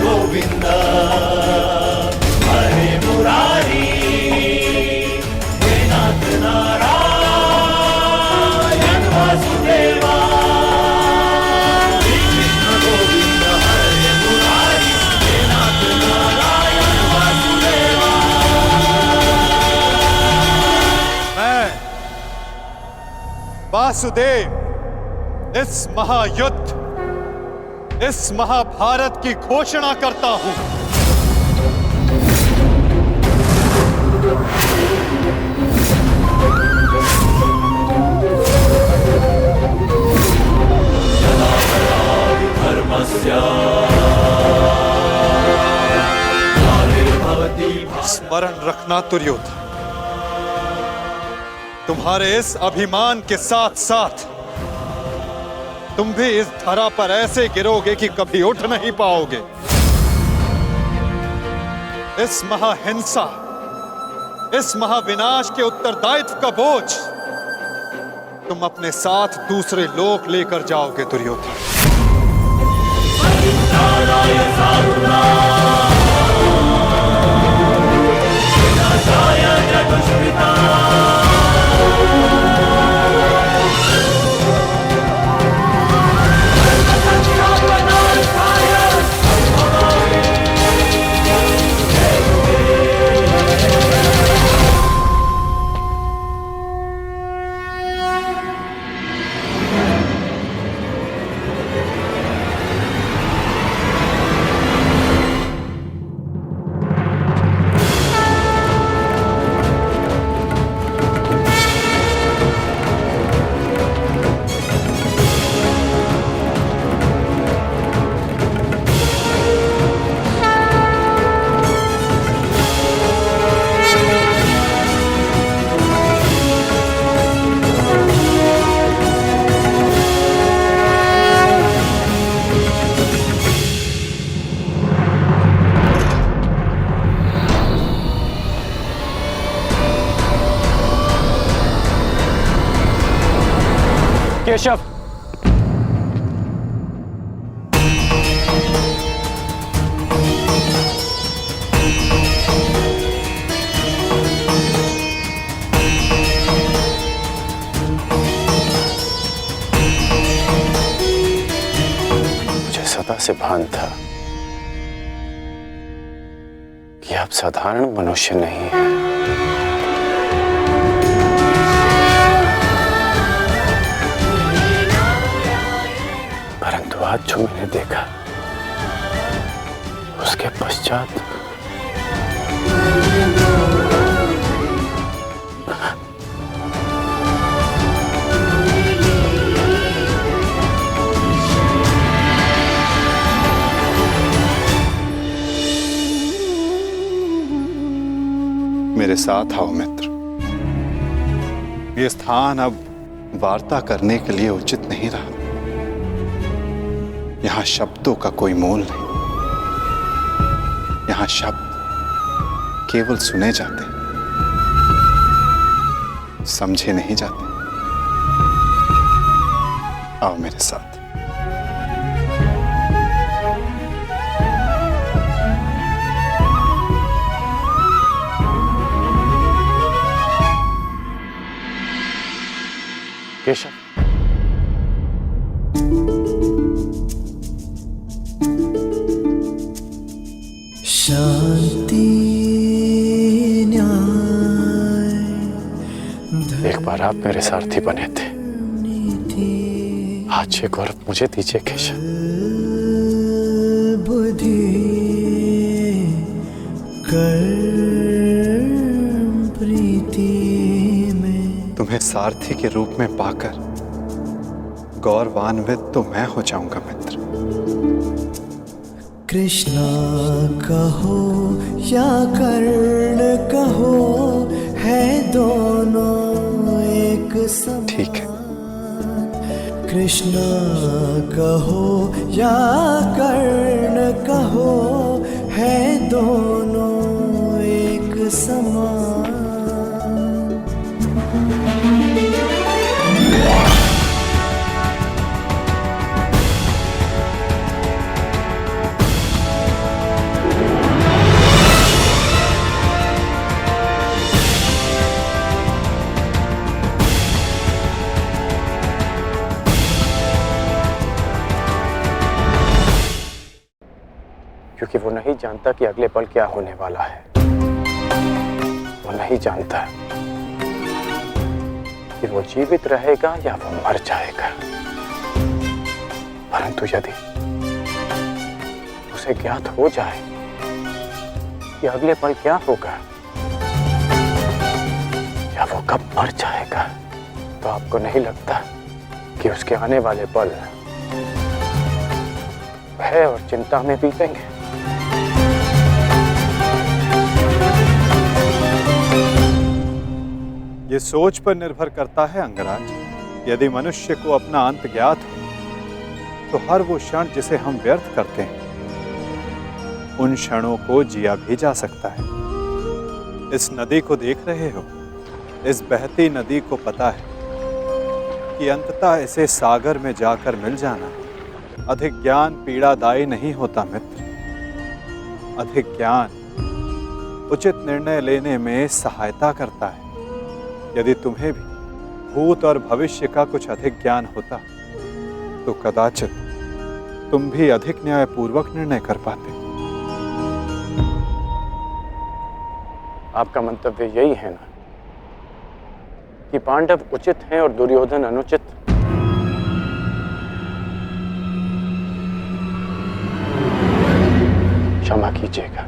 गोविंद हरे मुरारी, हे नाथ नारायण वासुदेवा। श्री कृष्ण गोविंद हरे मुरारी, हे नाथ नारायण वासुदेवा। मैं वासुदेव इस महायुद्ध, इस महाभारत की घोषणा करता हूं। स्मरण रखना दुर्योधन, तुम्हारे इस अभिमान के साथ साथ तुम भी इस धरा पर ऐसे गिरोगे कि कभी उठ नहीं पाओगे। इस महाहिंसा, इस महाविनाश के उत्तरदायित्व का बोझ तुम अपने साथ दूसरे लोक लेकर जाओगे दुर्योधन। केशव, मुझे सदा से भान था कि आप साधारण मनुष्य नहीं हैं। परंतु आज जो मैंने देखा उसके पश्चात मेरे साथ आओ मित्र। ये स्थान अब वार्ता करने के लिए उचित नहीं रहा। यहां शब्दों का कोई मोल नहीं। यहां शब्द केवल सुने जाते, समझे नहीं जाते। आओ मेरे साथ। केशव, शांति न्याय एक बार आप मेरे सारथी बने थे, आज ये गौरव मुझे दीजिए केशव। बुद्धि कर्म प्रीति में तुम्हें सारथी के रूप में पाकर गौरवान्वित तो मैं हो जाऊंगा मित्र। कृष्णा कहो या कर्ण कहो, है दोनों एक समान। ठीक है। कृष्णा कहो या कर्ण कहो, है दोनों एक समान। क्योंकि वो नहीं जानता कि अगले पल क्या होने वाला है। वो नहीं जानता कि वो जीवित रहेगा या वो मर जाएगा। परंतु यदि उसे ज्ञात हो जाए कि अगले पल क्या होगा या वो कब मर जाएगा, तो आपको नहीं लगता कि उसके आने वाले पल भय और चिंता में बीतेंगे? ये सोच पर निर्भर करता है अंगराज। यदि मनुष्य को अपना अंत ज्ञात हो तो हर वो क्षण जिसे हम व्यर्थ करते हैं, उन क्षणों को जिया भी जा सकता है। इस नदी को देख रहे हो, इस बहती नदी को पता है कि अंततः इसे सागर में जाकर मिल जाना अधिक ज्ञान पीड़ादायी नहीं होता मित्र। अधिक ज्ञान उचित निर्णय लेने में सहायता करता है। यदि तुम्हें भी भूत और भविष्य का कुछ अधिक ज्ञान होता तो कदाचित तुम भी अधिक न्यायपूर्वक निर्णय कर पाते। आपका मंतव्य यही है ना कि पांडव उचित हैं और दुर्योधन अनुचित? क्षमा कीजिएगा,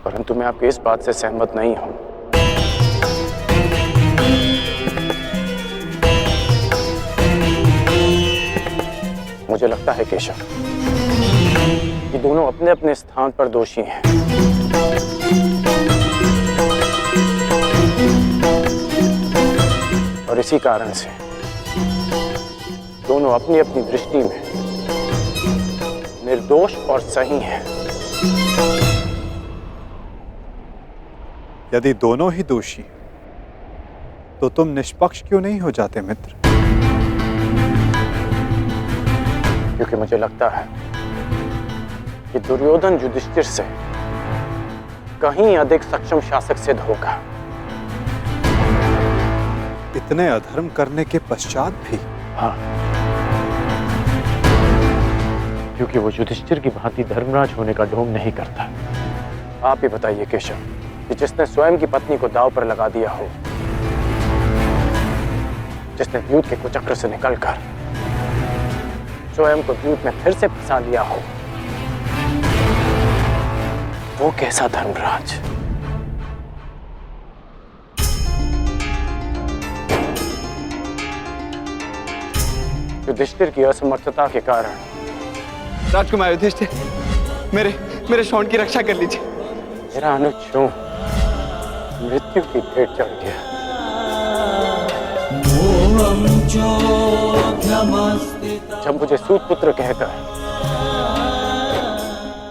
परंतु मैं आपकी इस बात से सहमत नहीं हूं। मुझे लगता है केशव कि दोनों अपने अपने स्थान पर दोषी हैं। और इसी कारण से दोनों अपनी अपनी दृष्टि में निर्दोष और सही हैं। यदि दोनों ही दोषी तो तुम निष्पक्ष क्यों नहीं हो जाते मित्र? क्योंकि मुझे लगता है कि दुर्योधन युधिष्ठिर से कहीं अधिक सक्षम शासक सिद्ध होगा। इतने अधर्म करने के पश्चात भी? हाँ, क्योंकि वो युधिष्ठिर की भांति धर्मराज होने का ढोंग नहीं करता। आप ही बताइए केशव कि जिसने स्वयं की पत्नी को दांव पर लगा दिया हो, जिसने द्यूत के कुचक्र से निकलकर स्वयं को द्यूत में फिर से फंसा लिया हो, वो कैसा धर्मराज? युधिष्ठिर की असमर्थता के कारण। राजकुमार युधिष्ठिर, मेरे शौंड की रक्षा कर लीजिए। मेरा अनुज क्यों मृत्यु की भेंट चढ़ गया? जब मुझे सूतपुत्र कहकर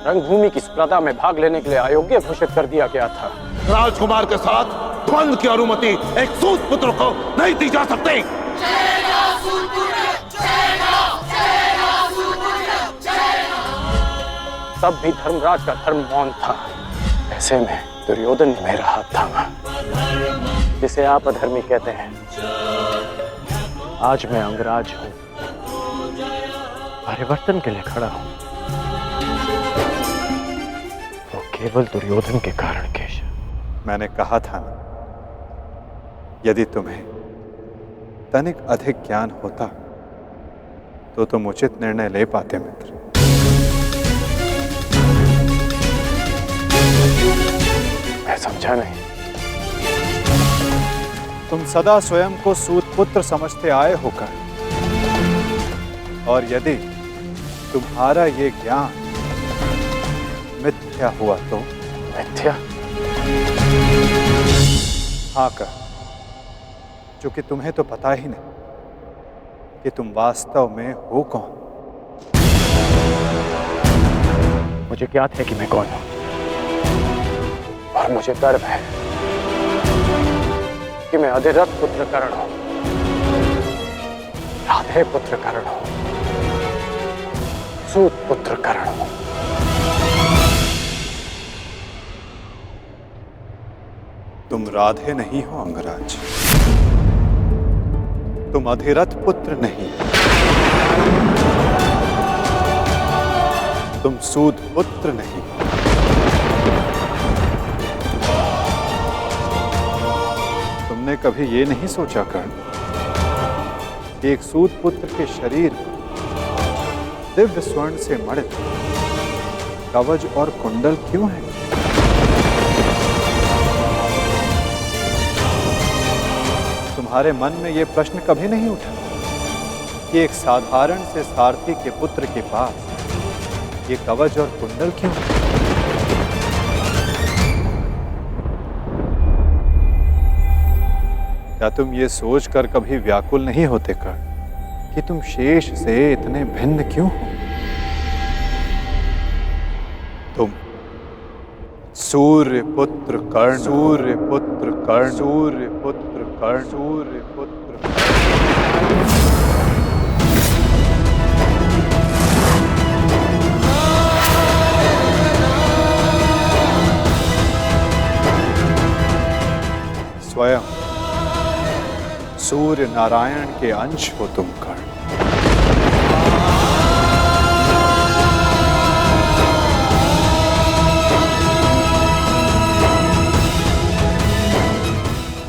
रंगभूमि की स्पर्धा में भाग लेने के लिए अयोग्य घोषित कर दिया गया था, राजकुमार के साथ द्वंद्व की अनुमति एक सूतपुत्र को नहीं दी जा सकती। तब भी धर्मराज का धर्म मौन था। ऐसे में दुर्योधन ने मेरा हाथ थामा, जिसे आप अधर्मी कहते हैं। आज मैं अंगराज हूं, परिवर्तन के लिए खड़ा हूं, वो केवल दुर्योधन के कारण। केशव, मैंने कहा था ना, यदि तुम्हें तनिक अधिक ज्ञान होता तो तुम उचित निर्णय ले पाते मित्र। मैं समझा नहीं। तुम सदा स्वयं को सूतपुत्र समझते आए होकर, और यदि तुम्हारा ये ज्ञान मिथ्या हुआ तो? मिथ्या? हाँ कर, क्योंकि तुम्हें तो पता ही नहीं कि तुम वास्तव में हो कौन। मुझे ज्ञात है कि मैं कौन हूं, और मुझे गर्व है कि मैं अधिरथ पुत्र कर्ण हूं, राधे पुत्र कर्ण हूं, सूत पुत्र कर्ण हूं। तुम राधे नहीं हो अंगराज, तुम अधिरथ पुत्र नहीं, तुम सूत पुत्र नहीं। तुमने कभी ये नहीं सोचा कर्ण कि एक सूत पुत्र के शरीर में दिव्य स्वर्ण से मणित कवच और कुंडल क्यों है? तुम्हारे मन में यह प्रश्न कभी नहीं उठा कि एक साधारण से सारथी के पुत्र के पास ये कवच और कुंडल क्यों? क्या तुम ये सोचकर कभी व्याकुल नहीं होते कर्ण कि तुम शेष से इतने भिन्न क्यों हो? तुम सूर्य पुत्र कर्ण, सूर्य पुत्र कर्ण, सूर्य पुत्र कर्ण, सूर्य पुत्र कर्ण। स्वयं सूर्य नारायण के अंश हो तुम कर्ण।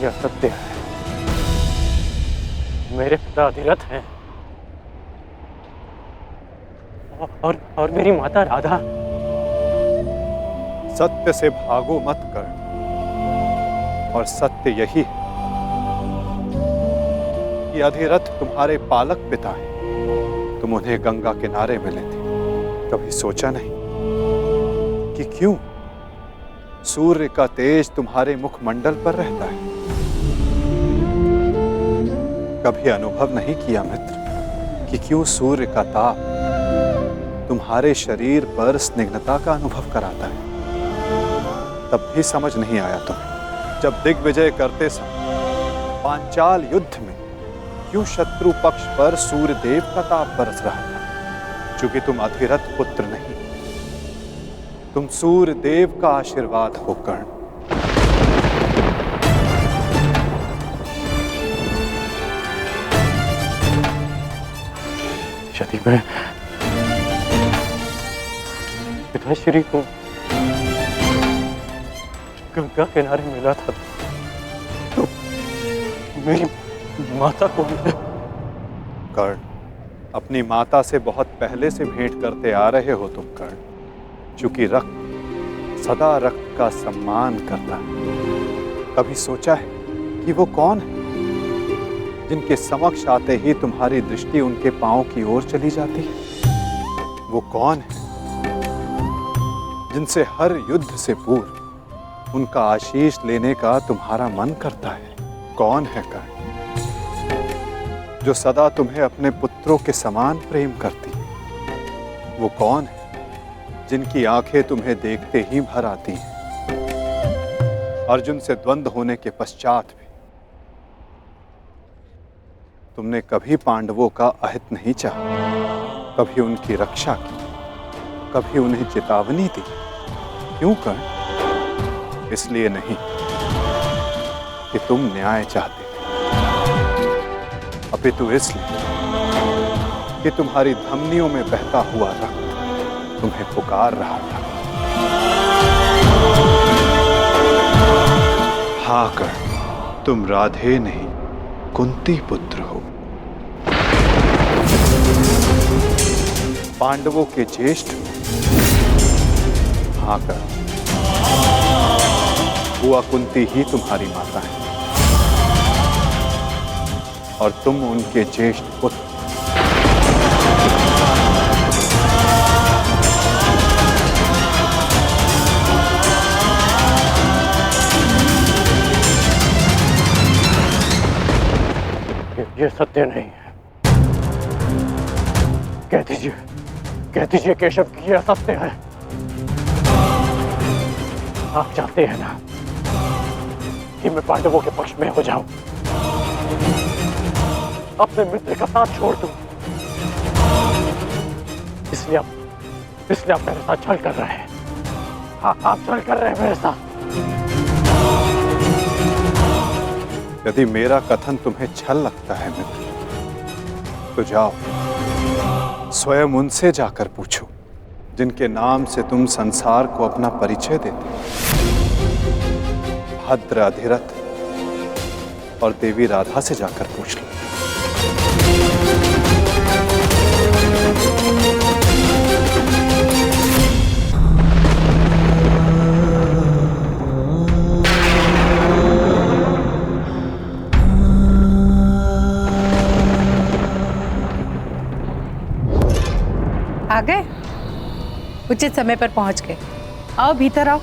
यह सत्य है, मेरे पिता अधिरथ हैं और मेरी माता राधा। सत्य से भागो मत कर्ण, और सत्य यही है कि अधिरथ तुम्हारे पालक पिता हैं। तुम उन्हें गंगा किनारे मिले थे, कभी सोचा नहीं कि क्यों सूर्य का तेज तुम्हारे मुखमंडल पर रहता है? कभी अनुभव नहीं किया मित्र कि क्यों सूर्य का ताप तुम्हारे शरीर पर स्निग्धता का अनुभव कराता है? तब भी समझ नहीं आया तुम्हें जब दिग्विजय करते समय पांचाल युद्ध में क्यों शत्रु पक्ष पर सूर्य देव का ताप बरस रहा था? क्योंकि तुम अधिरथ पुत्र नहीं, तुम सूर्य देव का आशीर्वाद हो कर्ण। यदि मैं पिताश्री को गंगा किनारे मिला था तो मेरी माता को कर्ण, अपनी माता से बहुत पहले से भेंट करते आ रहे हो तुम कर्ण। क्योंकि रक्त सदा रक्त का सम्मान करता है। कभी सोचा है कि वो कौन है जिनके समक्ष आते ही तुम्हारी दृष्टि उनके पांव की ओर चली जाती है? वो कौन है जिनसे हर युद्ध से पूर्व उनका आशीष लेने का तुम्हारा मन करता है? कौन है कर्ण जो सदा तुम्हें अपने पुत्रों के समान प्रेम करती है? वो कौन है जिनकी आंखें तुम्हें देखते ही भर आती हैं? अर्जुन से द्वंद्व होने के पश्चात भी तुमने कभी पांडवों का अहित नहीं चाहा, कभी उनकी रक्षा की, कभी उन्हें चेतावनी दी। क्यों कर्ण? इसलिए नहीं कि तुम न्याय चाहते, अपितु इसलिए कि तुम्हारी धमनियों में बहता हुआ रक्त तुम्हें पुकार रहा था। हाँ कर्ण, तुम राधे नहीं कुंती पुत्र हो, पांडवों के ज्येष्ठ। हाँ कर्ण, बुआ कुंती ही तुम्हारी माता है और तुम उनके ज्येष्ठ पुत्र। ये सत्य नहीं है। कह दीजिए केशव कि यह सत्य है। आप चाहते हैं ना कि मैं पांडवों के पक्ष में हो जाऊं, अपने मित्र का साथ छोड़ दूं, इसलिए आप मेरे साथ छल कर रहे हैं। हाँ, आप छल कर रहे हैं मेरे साथ। यदि मेरा कथन तुम्हें छल लगता है मित्र, तो जाओ स्वयं उनसे जाकर पूछो जिनके नाम से तुम संसार को अपना परिचय देते। भद्र अधिरथ और देवी राधा से जाकर पूछ लो। आ गए? उचित समय पर पहुंच गए। आओ भीतर आओ।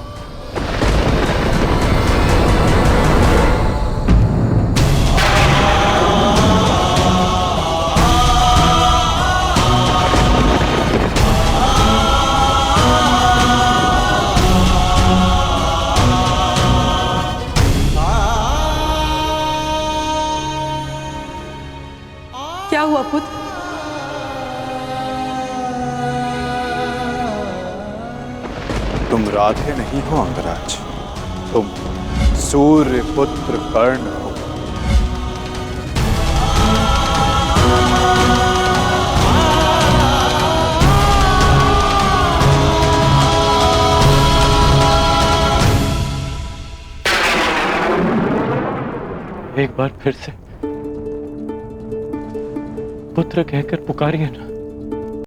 पुत्र। तुम राधे नहीं हो अंगराज, तुम सूर्य पुत्र कर्ण हो। एक बार फिर से पुत्र कहकर पुकारिए ना।